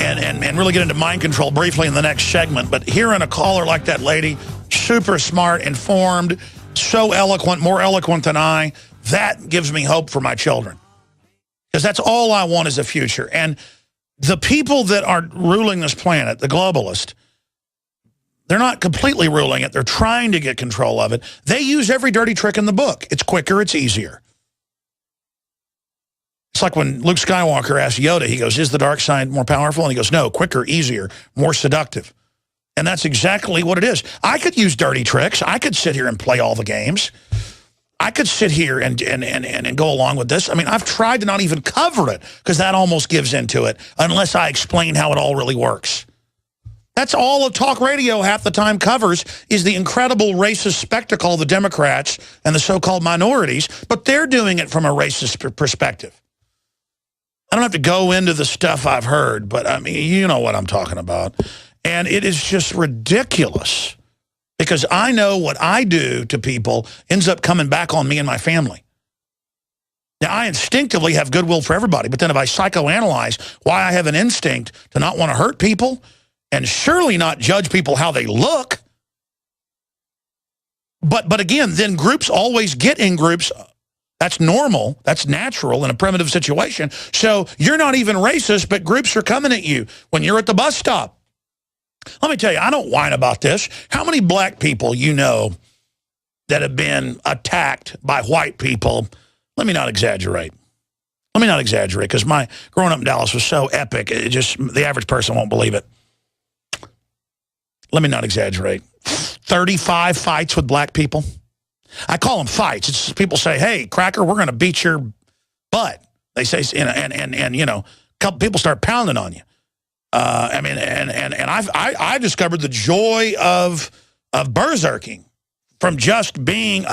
S1: and really get into mind control briefly in the next segment. But hearing a caller like that lady, super smart, informed, so eloquent, more eloquent than I, that gives me hope for my children. Because that's all I want is a future. And the people that are ruling this planet, the globalists, they're not completely ruling it. They're trying to get control of it. They use every dirty trick in the book. It's quicker, it's easier. It's like when Luke Skywalker asked Yoda, he goes, is the dark side more powerful? And he goes, no, quicker, easier, more seductive. And that's exactly what it is. I could use dirty tricks. I could sit here and play all the games. I could sit here and go along with this. I mean, I've tried to not even cover it because that almost gives into it unless I explain how it all really works. That's all of talk radio half the time covers is the incredible racist spectacle of the Democrats and the so-called minorities, but they're doing it from a racist perspective. I don't have to go into the stuff I've heard, but I mean, you know what I'm talking about. And it is just ridiculous because I know what I do to people ends up coming back on me and my family. Now, I instinctively have goodwill for everybody, but then if I psychoanalyze why I have an instinct to not want to hurt people and surely not judge people how they look, but again, then groups always get in groups. That's normal. That's natural in a primitive situation. So you're not even racist, but groups are coming at you when you're at the bus stop. Let me tell you, I don't whine about this. How many black people you know that have been attacked by white people? Let me not exaggerate. Let me not exaggerate because my growing up in Dallas was so epic. It just, the average person won't believe it. Let me not exaggerate. 35 fights with black people. I call them fights. It's people say, hey, cracker, we're going to beat your butt. They say, and you know, a couple people start pounding on you. I mean, and I discovered the joy of berserking from just being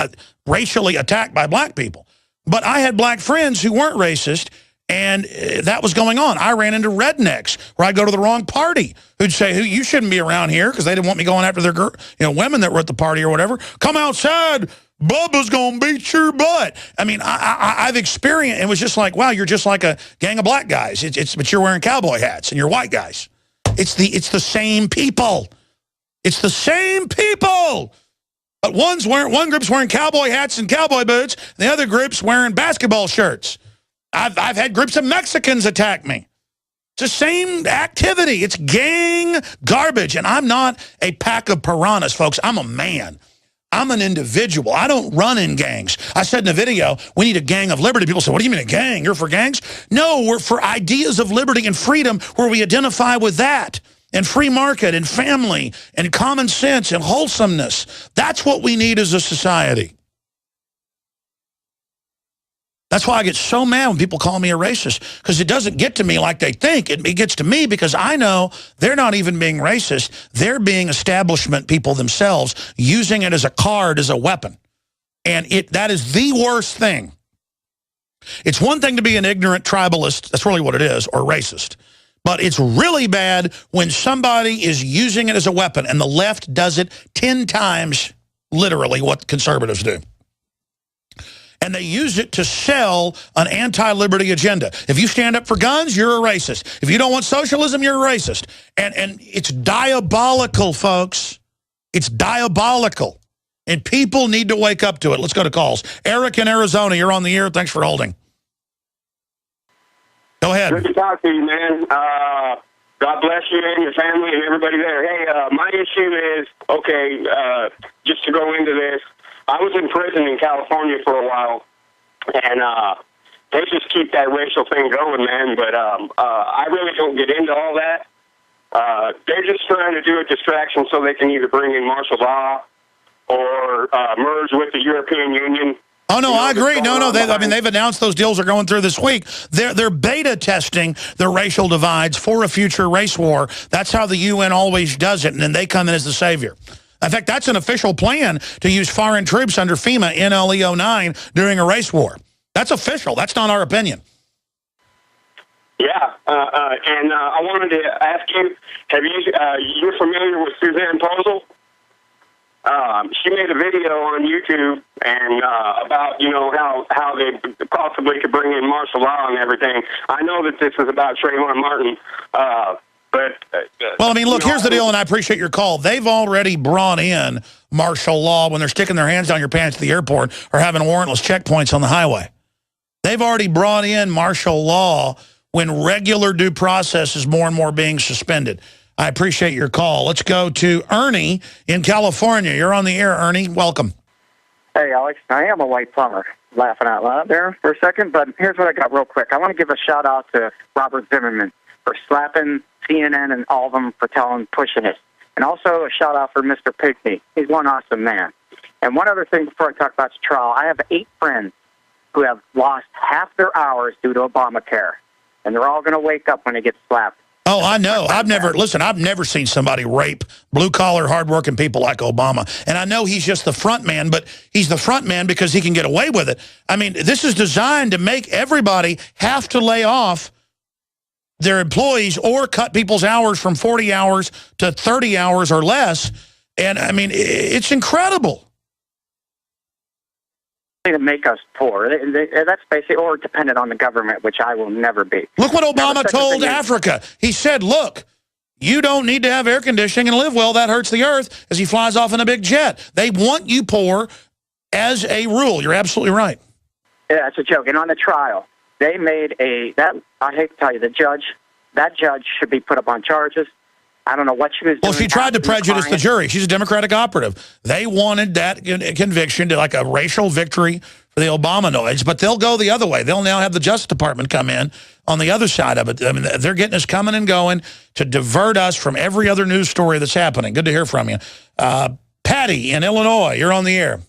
S1: racially attacked by black people. But I had black friends who weren't racist, and that was going on. I ran into rednecks where I'd go to the wrong party who'd say, you shouldn't be around here because they didn't want me going after their women that were at the party or whatever. Come outside. Bubba's going to beat your butt. I mean, I've experienced, it was just like, wow, you're just like a gang of black guys. But you're wearing cowboy hats and you're white guys. It's the same people. It's the same people. But one group's wearing cowboy hats and cowboy boots. And the other group's wearing basketball shirts. I've had groups of Mexicans attack me. It's the same activity. It's gang garbage. And I'm not a pack of piranhas, folks. I'm a man. I'm an individual. I don't run in gangs. I said in a video, we need a gang of liberty. People say, what do you mean a gang? You're for gangs? No, we're for ideas of liberty and freedom where we identify with that. And free market and family and common sense and wholesomeness. That's what we need as a society. That's why I get so mad when people call me a racist, because it doesn't get to me like they think. It gets to me because I know they're not even being racist. They're being establishment people themselves, using it as a card, as a weapon. And that is the worst thing. It's one thing to be an ignorant tribalist, that's really what it is, or racist. But it's really bad when somebody is using it as a weapon, and the left does it 10 times, literally, what conservatives do. And they use it to sell an anti-liberty agenda. If you stand up for guns, you're a racist. If you don't want socialism, you're a racist. And it's diabolical, folks. It's diabolical. And people need to wake up to it. Let's go to calls. Eric in Arizona, you're on the air. Thanks for holding. Go ahead.
S8: Good to talk to you, man. God bless you and your family and everybody there. Hey, my issue is, okay, just to go into this, I was in prison in California for a while, and they just keep that racial thing going, man, but I really don't get into all that. They're just trying to do a distraction so they can either bring in martial law or merge with the European Union.
S1: Oh, no, I agree. No, they've announced those deals are going through this week. They're beta testing the racial divides for a future race war. That's how the UN always does it, and then they come in as the savior. In fact, that's an official plan to use foreign troops under FEMA NLE-09 during a race war. That's official. That's not our opinion.
S8: Yeah, and I wanted to ask you, you're familiar with Suzanne Posel? She made a video on YouTube and about, how they possibly could bring in martial law and everything. I know that this is about Trayvon Martin,
S1: well, I mean, look, here's the deal, and I appreciate your call. They've already brought in martial law when they're sticking their hands down your pants at the airport or having warrantless checkpoints on the highway. They've already brought in martial law when regular due process is more and more being suspended. I appreciate your call. Let's go to Ernie in California. You're on the air, Ernie. Welcome.
S9: Hey, Alex. I am a white plumber. Laughing out loud there for a second, but here's what I got real quick. I want to give a shout-out to Robert Zimmerman for slapping CNN and all of them for pushing it. And also a shout-out for Mr. Pinkney. He's one awesome man. And one other thing before I talk about the trial, I have 8 friends who have lost half their hours due to Obamacare. And they're all going to wake up when they get slapped.
S1: Oh, I know. I've never seen somebody rape blue-collar, hard-working people like Obama. And I know he's just the front man, but he's the front man because he can get away with it. I mean, this is designed to make everybody have to lay off their employees or cut people's hours from 40 hours to 30 hours or less. And, I mean, it's incredible.
S9: To make us poor. That's basically, or dependent on the government, which I will never be.
S1: Look what Obama told Africa. He said, look, you don't need to have air conditioning and live well. That hurts the earth, as he flies off in a big jet. They want you poor as a rule. You're absolutely right.
S9: Yeah, it's a joke. And on the trial, they made I hate to tell you, that judge should be put up on charges. I don't know what she was doing.
S1: Well, she tried to prejudice the jury. She's a Democratic operative. They wanted that conviction to like a racial victory for the Obamanoids, but they'll go the other way. They'll now have the Justice Department come in on the other side of it. I mean, they're getting us coming and going to divert us from every other news story that's happening. Good to hear from you. Patty in Illinois, you're on the air.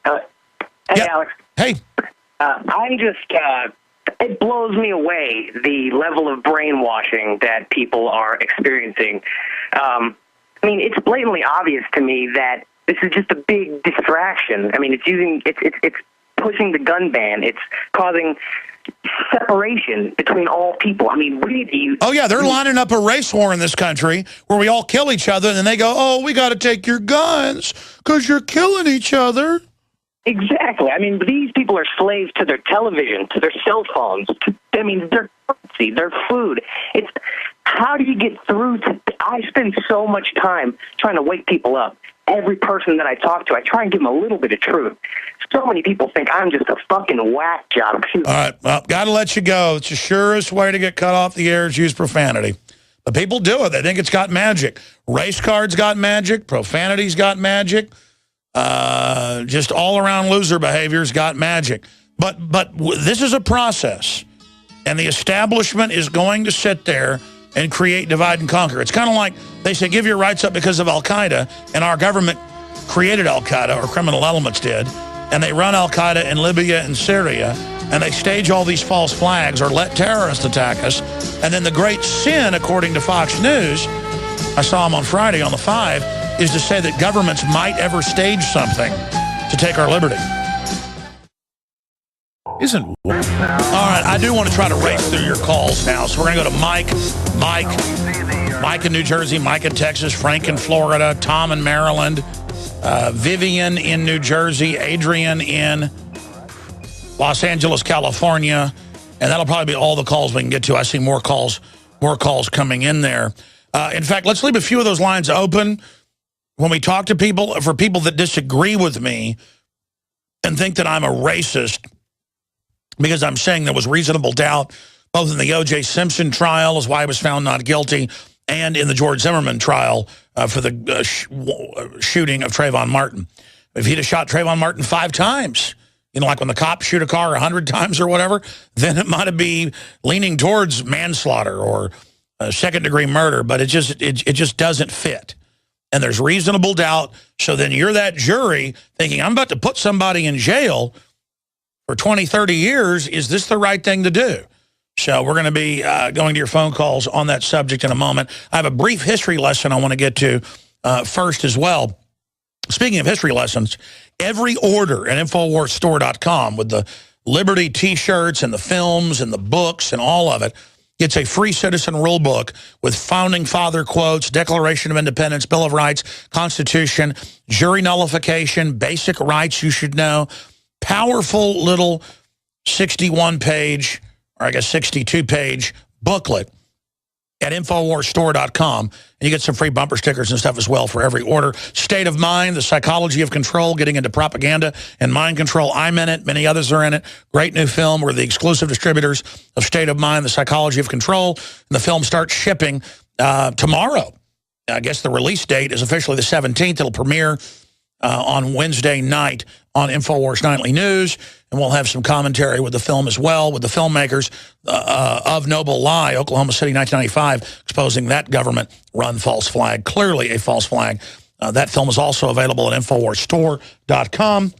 S10: Hey, Alex.
S1: Hey.
S10: I'm just... it blows me away, the level of brainwashing that people are experiencing. I mean, it's blatantly obvious to me that this is just a big distraction. I mean, it's pushing the gun ban. It's causing separation between all people. I mean, really, do you...
S1: Oh, yeah, they're lining up a race war in this country where we all kill each other, and then they go, oh, we got to take your guns because you're killing each other.
S10: Exactly. I mean, these people are slaves to their television, to their cell phones, their currency, their food. It's how do you get through to... I spend so much time trying to wake people up. Every person that I talk to, I try and give them a little bit of truth. So many people think I'm just a fucking whack job.
S1: All right, well, got to let you go. It's the surest way to get cut off the air is use profanity. But people do it. They think it's got magic. Race cards got magic. Profanity's got magic. Just all-around loser behavior's got magic. But this is a process, and the establishment is going to sit there and create divide and conquer. It's kind of like they say, give your rights up because of Al-Qaeda, and our government created Al-Qaeda, or criminal elements did, and they run al-Qaeda in Libya and Syria, and they stage all these false flags or let terrorists attack us. And then the great sin, according to Fox News, I saw them on Friday on the 5, is to say that governments might ever stage something to take our liberty.
S2: Isn't...
S1: All right, I do want to try to race through your calls now. So we're going to go to Mike in New Jersey, Mike in Texas, Frank in Florida, Tom in Maryland, Vivian in New Jersey, Adrian in Los Angeles, California, and that'll probably be all the calls we can get to. I see more calls coming in there. In fact, let's leave a few of those lines open when we talk to people, for people that disagree with me and think that I'm a racist because I'm saying there was reasonable doubt both in the O.J. Simpson trial, as why he was found not guilty, and in the George Zimmerman trial for the shooting of Trayvon Martin. If he'd have shot Trayvon Martin 5 times, like when the cops shoot a car 100 times or whatever, then it might have been leaning towards manslaughter or second-degree murder, but it just doesn't fit. And there's reasonable doubt, so then you're that jury thinking, I'm about to put somebody in jail for 20, 30 years. Is this the right thing to do? So we're going to be going to your phone calls on that subject in a moment. I have a brief history lesson I want to get to first as well. Speaking of history lessons, every order at InfoWarsStore.com with the Liberty T-shirts and the films and the books and all of it gets a free citizen rule book with founding father quotes, Declaration of Independence, Bill of Rights, Constitution, jury nullification, basic rights you should know, powerful little 61-page, or I guess 62-page booklet at InfoWarsStore.com. And you get some free bumper stickers and stuff as well for every order. State of Mind, The Psychology of Control, getting into propaganda and mind control. I'm in it. Many others are in it. Great new film. We're the exclusive distributors of State of Mind, The Psychology of Control. And the film starts shipping tomorrow. I guess the release date is officially the 17th. It'll premiere on Wednesday night on InfoWars Nightly News, and we'll have some commentary with the film as well, with the filmmakers of Noble Lie, Oklahoma City, 1995, exposing that government-run false flag, clearly a false flag. That film is also available at InfoWarsStore.com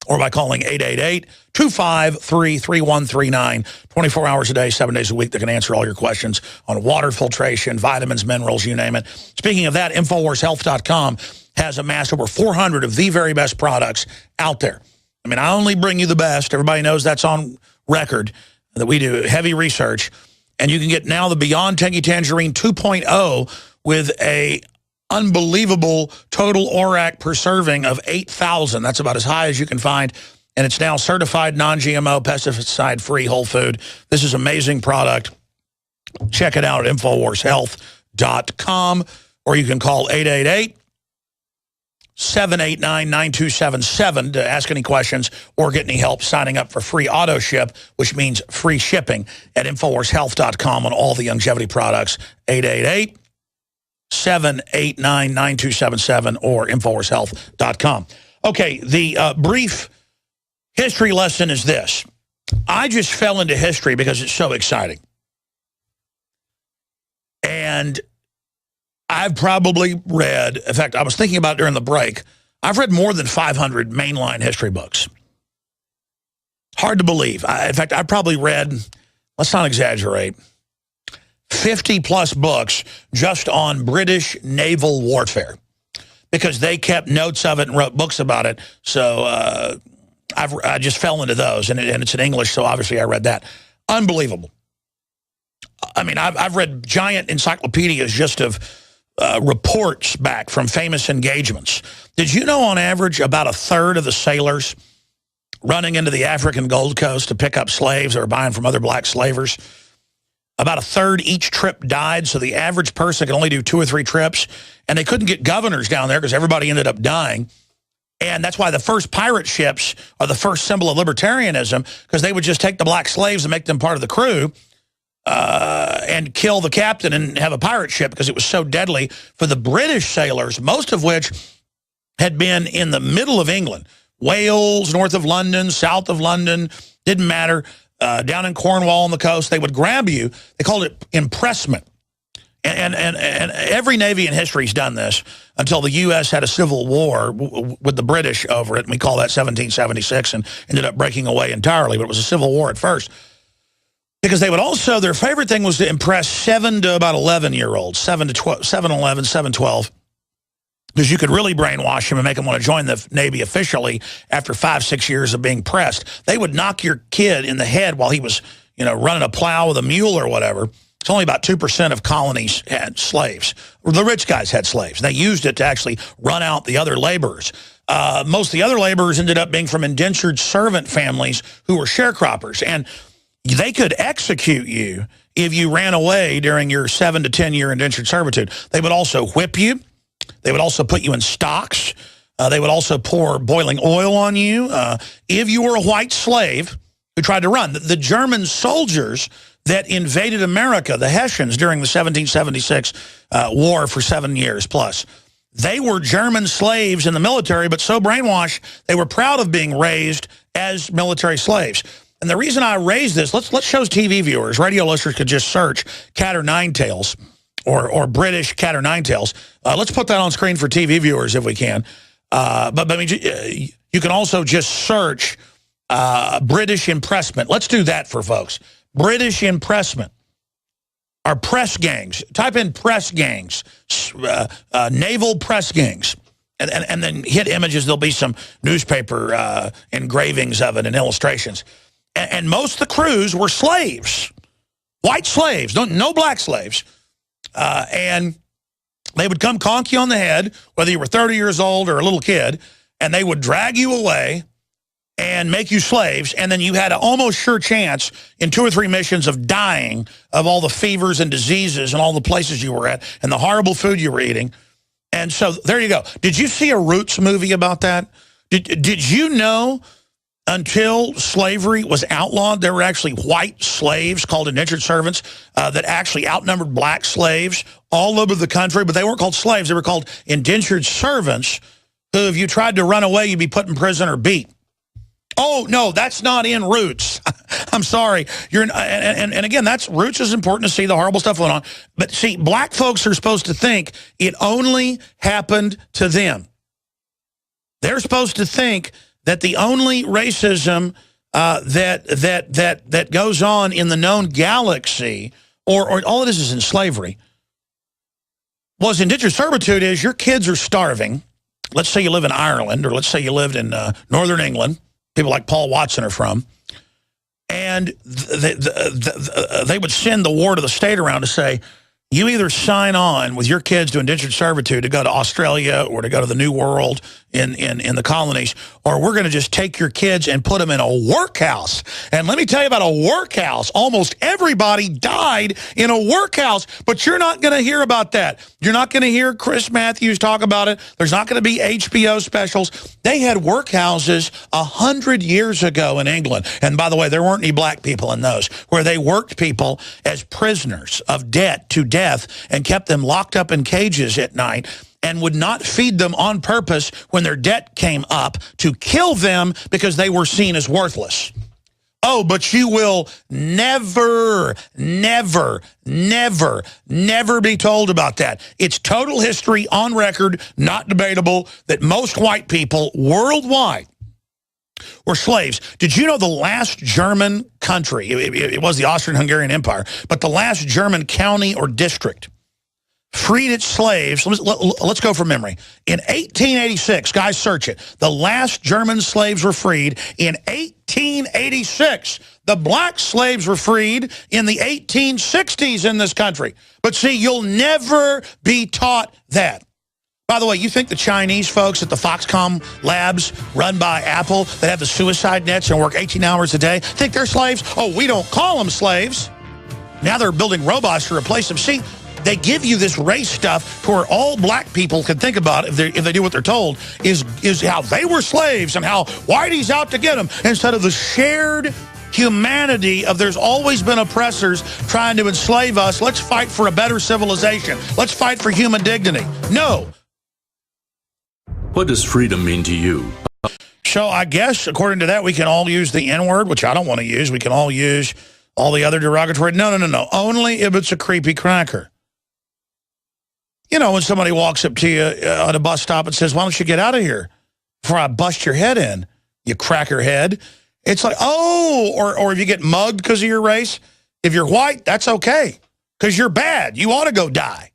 S1: or by calling 888-253-3139, 24 hours a day, 7 days a week, that can answer all your questions on water filtration, vitamins, minerals, you name it. Speaking of that, InfoWarsHealth.com has amassed over 400 of the very best products out there. I mean, I only bring you the best. Everybody knows that's on record, that we do heavy research. And you can get now the Beyond Tangy Tangerine 2.0 with a unbelievable total ORAC per serving of 8,000. That's about as high as you can find. And it's now certified non-GMO, pesticide-free whole food. This is an amazing product. Check it out at InfoWarsHealth.com, or you can call 888-789-9277 to ask any questions or get any help signing up for free auto ship, which means free shipping at InfoWarsHealth.com on all the longevity products. 888-789-9277 or InfoWarsHealth.com. Okay, the brief history lesson is this. I just fell into history because it's so exciting. And I've probably read, in fact, I was thinking about it during the break, I've read more than 500 mainline history books. Hard to believe. In fact, I probably read, let's not exaggerate, 50-plus books just on British naval warfare because they kept notes of it and wrote books about it. So I just fell into those, and it's in English, so obviously I read that. Unbelievable. I mean, I've read giant encyclopedias just of reports back from famous engagements. Did you know on average about a third of the sailors running into the African Gold Coast to pick up slaves or buying from other black slavers, about a third each trip died, so the average person could only do 2 or 3 trips, and they couldn't get governors down there because everybody ended up dying. And that's why the first pirate ships are the first symbol of libertarianism, because they would just take the black slaves and make them part of the crew, and kill the captain and have a pirate ship because it was so deadly for the British sailors, most of which had been in the middle of England, Wales, north of London, south of London, didn't matter, down in Cornwall on the coast. They would grab you. They called it impressment. And every Navy in history has done this until the U.S. had a civil war with the British over it. And we call that 1776 and ended up breaking away entirely. But it was a civil war at first. Because they would also, their favorite thing was to impress 7 to about 11-year-olds, 7 to 12, 7, 11, 7, 12. Because you could really brainwash them and make them want to join the Navy officially after 5, 6 years of being pressed. They would knock your kid in the head while he was, running a plow with a mule or whatever. It's only about 2% of colonies had slaves. The rich guys had slaves. They used it to actually run out the other laborers. Most of the other laborers ended up being from indentured servant families who were sharecroppers. And they could execute you if you ran away during your 7 to 10-year indentured servitude. They would also whip you. They would also put you in stocks. They would also pour boiling oil on you. If you were a white slave who tried to run. The German soldiers that invaded America, the Hessians, during the 1776 war for 7 years plus, they were German slaves in the military, but so brainwashed, they were proud of being raised as military slaves. And the reason I raised this, let's show TV viewers, radio listeners could just search cat or nine tails or British cat or nine tails. Let's put that on screen for TV viewers if we can. But I mean, you can also just search British impressment. Let's do that for folks. British impressment are press gangs. Type in press gangs, naval press gangs. And then hit images. There'll be some newspaper engravings of it and illustrations. And most of the crews were slaves, white slaves, no black slaves. And they would come conk you on the head, whether you were 30 years old or a little kid, and they would drag you away and make you slaves. And then you had an almost sure chance in 2 or 3 missions of dying of all the fevers and diseases and all the places you were at and the horrible food you were eating. And so there you go. Did you see a Roots movie about that? Did you know until slavery was outlawed, there were actually white slaves called indentured servants that actually outnumbered black slaves all over the country, but they weren't called slaves. They were called indentured servants who, if you tried to run away, you'd be put in prison or beat. Oh, no, that's not in Roots. I'm sorry. And again, Roots is important to see the horrible stuff going on. But see, black folks are supposed to think it only happened to them. They're supposed to think that the only racism that goes on in the known galaxy, or all it is in slavery, was indentured servitude is your kids are starving. Let's say you live in Ireland, or let's say you lived in northern England. People like Paul Watson are from. And they would send the ward of the state around to say, you either sign on with your kids to indentured servitude to go to Australia or to go to the New World in the colonies, or we're going to just take your kids and put them in a workhouse. And let me tell you about a workhouse. Almost everybody died in a workhouse, but you're not going to hear about that. You're not going to hear Chris Matthews talk about it. There's not going to be HBO specials. They had workhouses 100 years ago in England. And by the way, there weren't any black people in those, where they worked people as prisoners of debt to death and kept them locked up in cages at night, and would not feed them on purpose when their debt came up to kill them because they were seen as worthless. Oh, but you will never, never, never, never be told about that. It's total history on record, not debatable, that most white people worldwide were slaves. Did you know the last German country, it was the Austrian-Hungarian Empire, but the last German county or district freed its slaves? Let's go from memory. In 1886, guys, search it. The last German slaves were freed in 1886. The black slaves were freed in the 1860s in this country. But see, you'll never be taught that. By the way, you think the Chinese folks at the Foxconn labs run by Apple that have the suicide nets and work 18 hours a day, think they're slaves? Oh, we don't call them slaves. Now they're building robots to replace them. See, they give you this race stuff to where all black people can think about, if they do what they're told, is how they were slaves and how Whitey's out to get them, instead of the shared humanity of there's always been oppressors trying to enslave us. Let's fight for a better civilization. Let's fight for human dignity. No.
S11: What does freedom mean to you?
S1: So I guess, according to that, we can all use the N-word, which I don't want to use. We can all use all the other derogatory. No. Only if it's a creepy cracker. You know, when somebody walks up to you at a bus stop and says, why don't you get out of here before I bust your head in, you crackerhead. It's like, oh, or if you get mugged because of your race, if you're white, that's okay because you're bad. You ought to go die.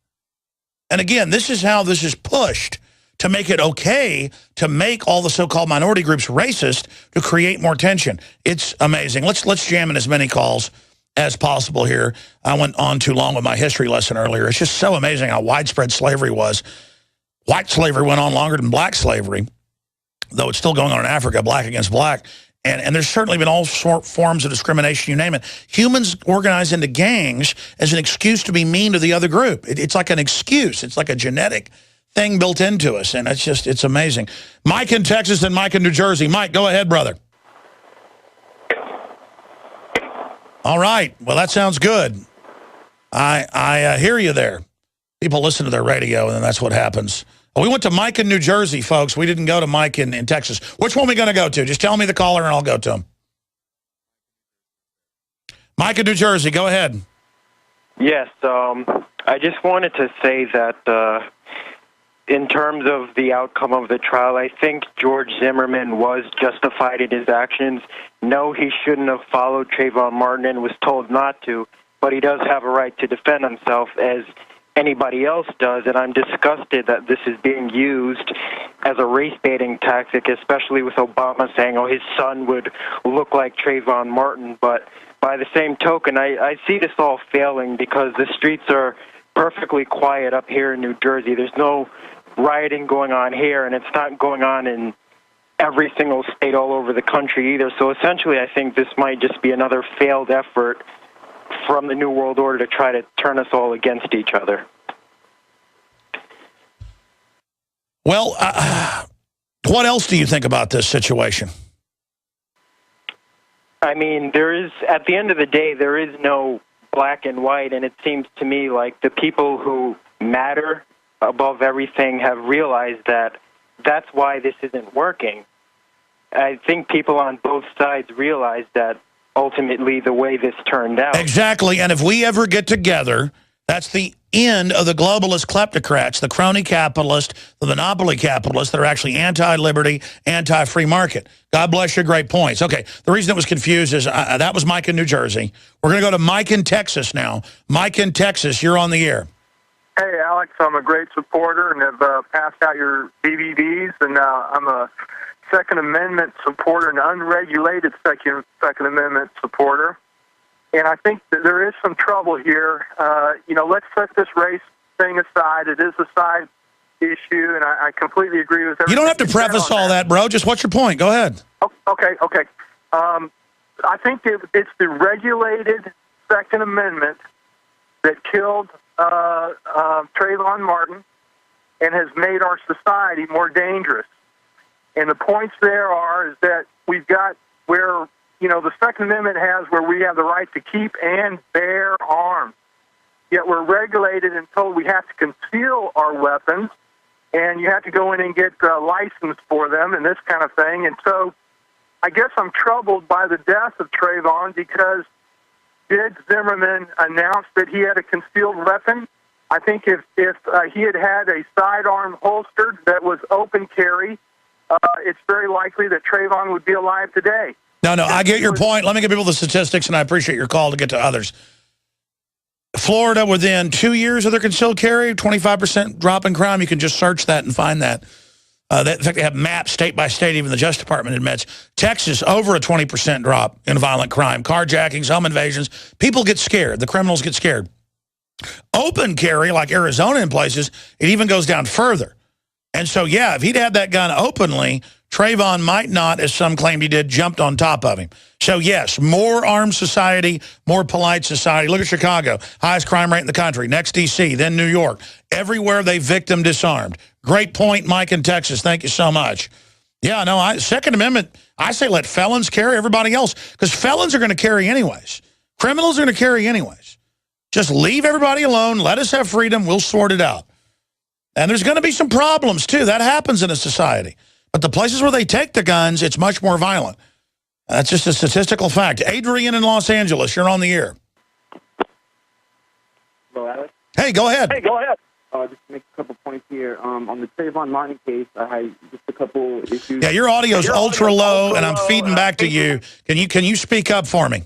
S1: And again, this is how this is pushed to make it okay to make all the so-called minority groups racist to create more tension. It's amazing. Let's jam in as many calls as possible here. I went on too long with my history lesson earlier. It's just so amazing how widespread slavery was. White slavery went on longer than black slavery, though it's still going on in Africa, black against black. And there's certainly been all forms of discrimination, you name it. Humans organize into gangs as an excuse to be mean to the other group. It's like an excuse. It's like a genetic thing built into us, and it's amazing. Mike in Texas and Mike in New Jersey. Mike, go ahead, brother. All right. Well, that sounds good. I hear you there. People listen to their radio, and then that's what happens. We went to Mike in New Jersey, folks. We didn't go to Mike in Texas. Which one are we going to go to? Just tell me the caller, and I'll go to him. Mike in New Jersey, go ahead.
S12: Yes, I just wanted to say that in terms of the outcome of the trial, I think George Zimmerman was justified in his actions. No, he shouldn't have followed Trayvon Martin and was told not to, but he does have a right to defend himself as anybody else does, and I'm disgusted that this is being used as a race-baiting tactic, especially with Obama saying, oh, his son would look like Trayvon Martin. But by the same token, I see this all failing because the streets are perfectly quiet up here in New Jersey. There's no rioting going on here, and it's not going on in every single state all over the country either. So essentially, I think this might just be another failed effort from the New World Order to try to turn us all against each other.
S1: Well, what else do you think about this situation?
S12: I mean, at the end of the day, there is no black and white, and it seems to me like the people who matter above everything have realized that that's why this isn't working. I think people on both sides realize that ultimately the way this turned out.
S1: Exactly, and if we ever get together, that's the end of the globalist kleptocrats, the crony capitalists, the monopoly capitalists that are actually anti-liberty, anti-free market. God bless you, great points. Okay, the reason it was confused is that was Mike in New Jersey. We're going to go to Mike in Texas now. Mike in Texas, you're on the air.
S13: Hey, Alex, I'm a great supporter and have passed out your DVDs, and I'm a Second Amendment supporter, an unregulated Second Amendment supporter. And I think that there is some trouble here. Let's set this race thing aside. It is a side issue, and I completely agree with everything.
S1: You don't have to preface all that, bro. Just what's your point? Go ahead.
S13: Okay. I think it's the regulated Second Amendment that killed Trayvon Martin and has made our society more dangerous. And the points there is that we've got where, the Second Amendment has where we have the right to keep and bear arms. Yet we're regulated and told we have to conceal our weapons, and you have to go in and get a license for them and this kind of thing. And so I guess I'm troubled by the death of Trayvon because did Zimmerman announce that he had a concealed weapon? I think if he had a sidearm holstered that was open carry, it's very likely that Trayvon would be alive today.
S1: No, I get your point. Let me give people the statistics, and I appreciate your call to get to others. Florida, within 2 years of their concealed carry, 25% drop in crime. You can just search that and find that. In fact, they have maps state by state, even the Justice Department admits. Texas, over a 20% drop in violent crime. Carjackings, home invasions. People get scared. The criminals get scared. Open carry, like Arizona in places, it even goes down further. And so, yeah, if he'd had that gun openly, Trayvon might not, as some claimed he did, jumped on top of him. So, yes, more armed society, more polite society. Look at Chicago, highest crime rate in the country. Next, D.C., then New York. Everywhere they victim disarmed. Great point, Mike in Texas. Thank you so much. Yeah, no, Second Amendment, I say let felons carry, everybody else, because felons are going to carry anyways. Criminals are going to carry anyways. Just leave everybody alone. Let us have freedom. We'll sort it out. And there's going to be some problems, too. That happens in a society. But the places where they take the guns, it's much more violent. That's just a statistical fact. Adrian in Los Angeles, you're on the air.
S14: Hello, Alex.
S1: Hey, go ahead.
S14: Hey, go ahead. just to make a couple points here. On the Trayvon Martin case, I had just a couple issues.
S1: Yeah, your audio's ultra low, and I'm feeding back to you. Can you speak up for me?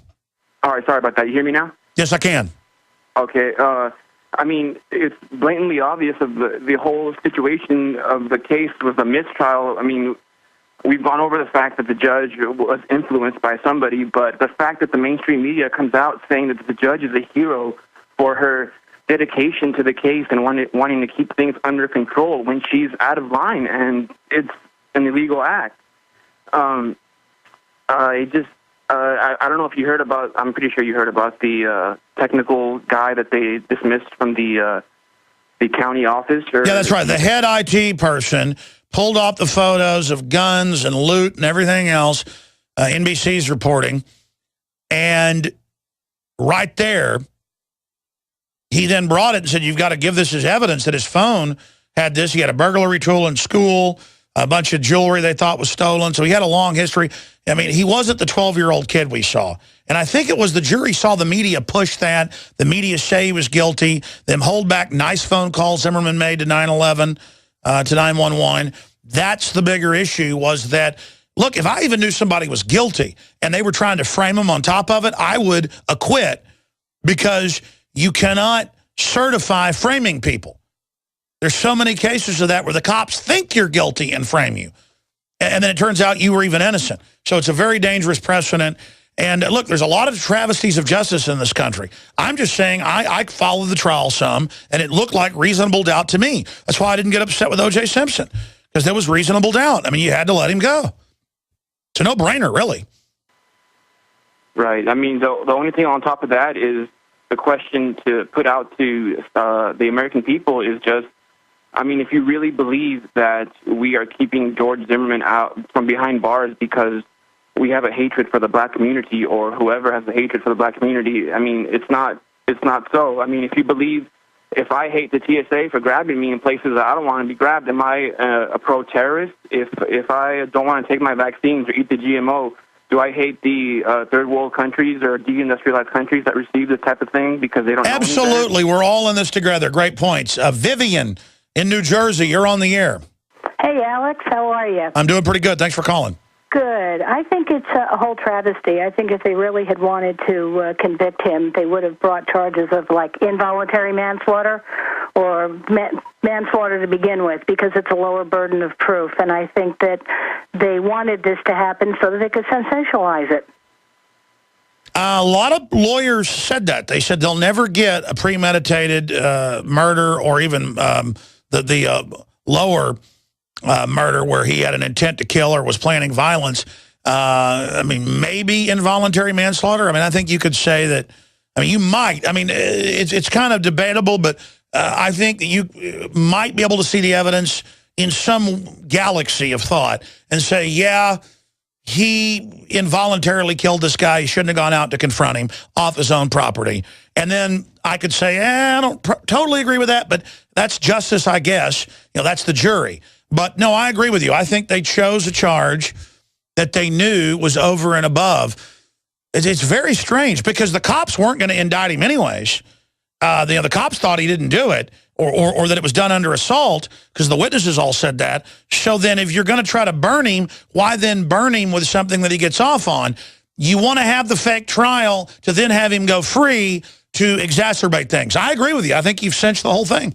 S14: All right, sorry about that. You hear me now?
S1: Yes, I can.
S14: Okay. I mean, it's blatantly obvious of the whole situation of the case was a mistrial. I mean, we've gone over the fact that the judge was influenced by somebody, but the fact that the mainstream media comes out saying that the judge is a hero for her dedication to the case and wanting to keep things under control when she's out of line, and it's an illegal act. I don't know if you heard about, I'm pretty sure you heard about the technical guy that they dismissed from the county office. Yeah,
S1: that's right. The head IT person pulled off the photos of guns and loot and everything else, NBC's reporting, and right there, he then brought it and said, you've got to give this as evidence that his phone had this. He had a burglary tool in school, a bunch of jewelry they thought was stolen. So he had a long history. I mean, he wasn't the 12-year-old kid we saw. And I think it was the jury saw the media push that. The media say he was guilty. Them hold back nice phone calls Zimmerman made to 911, to 911. That's the bigger issue, was that, look, if I even knew somebody was guilty and they were trying to frame him on top of it, I would acquit, because you cannot certify framing people. There's so many cases of that where the cops think you're guilty and frame you. And then it turns out you were even innocent. So it's a very dangerous precedent. And look, there's a lot of travesties of justice in this country. I'm just saying I followed the trial some, and it looked like reasonable doubt to me. That's why I didn't get upset with O.J. Simpson, because there was reasonable doubt. I mean, you had to let him go. It's a no-brainer, really.
S14: Right. I mean, the only thing on top of that is the question to put out to the American people is just, I mean, if you really believe that we are keeping George Zimmerman out from behind bars because we have a hatred for the black community, or whoever has a hatred for the black community, I mean, it's not so. I mean, if you believe, if I hate the TSA for grabbing me in places that I don't want to be grabbed, am I a pro-terrorist? If I don't want to take my vaccines or eat the GMO, do I hate the third world countries or deindustrialized countries that receive this type of thing because they don't know anything?
S1: Absolutely. We're all in this together. Great points. Vivian in New Jersey, you're on the air.
S15: Hey, Alex. How are you?
S1: I'm doing pretty good. Thanks for calling.
S15: Good. I think it's a whole travesty. I think if they really had wanted to convict him, they would have brought charges of, like, involuntary manslaughter or manslaughter to begin with, because it's a lower burden of proof. And I think that they wanted this to happen so that they could sensationalize it.
S1: A lot of lawyers said that. They said they'll never get a premeditated murder, or even the lower murder where he had an intent to kill or was planning violence. I mean, maybe involuntary manslaughter. I mean, I think you could say that. I mean, you might. I mean, it's kind of debatable, but I think that you might be able to see the evidence in some galaxy of thought and say, yeah, he involuntarily killed this guy. He shouldn't have gone out to confront him off his own property. And then I could say, I don't totally agree with that, but that's justice, I guess. You know, that's the jury. But no, I agree with you. I think they chose a charge that they knew was over and above. It's very strange, because the cops weren't going to indict him anyways. The cops thought he didn't do it, or that it was done under assault, because the witnesses all said that. So then if you're going to try to burn him, why then burn him with something that he gets off on? You want to have the fake trial to then have him go free to exacerbate things. I agree with you. I think you've cinched the whole thing.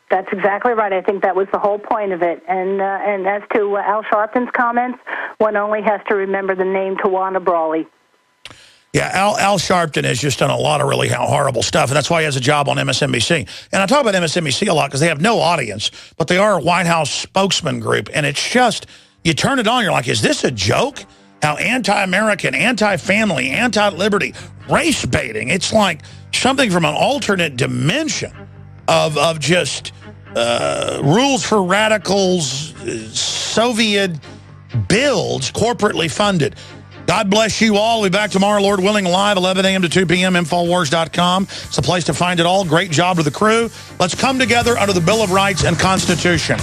S15: That's exactly right. I think that was the whole point of it. And as to Al Sharpton's comments, one only has to remember the name Tawana Brawley.
S1: Yeah, Al Sharpton has just done a lot of really horrible stuff, and that's why he has a job on MSNBC. And I talk about MSNBC a lot because they have no audience, but they are a White House spokesman group, and it's just, you turn it on, you're like, is this a joke? How anti-American, anti-family, anti-liberty, race baiting. It's like something from an alternate dimension of just rules for radicals, Soviet builds, corporately funded. God bless you all. We'll be back tomorrow, Lord willing, live, 11 a.m. to 2 p.m., Infowars.com. It's a place to find it all. Great job to the crew. Let's come together under the Bill of Rights and Constitution.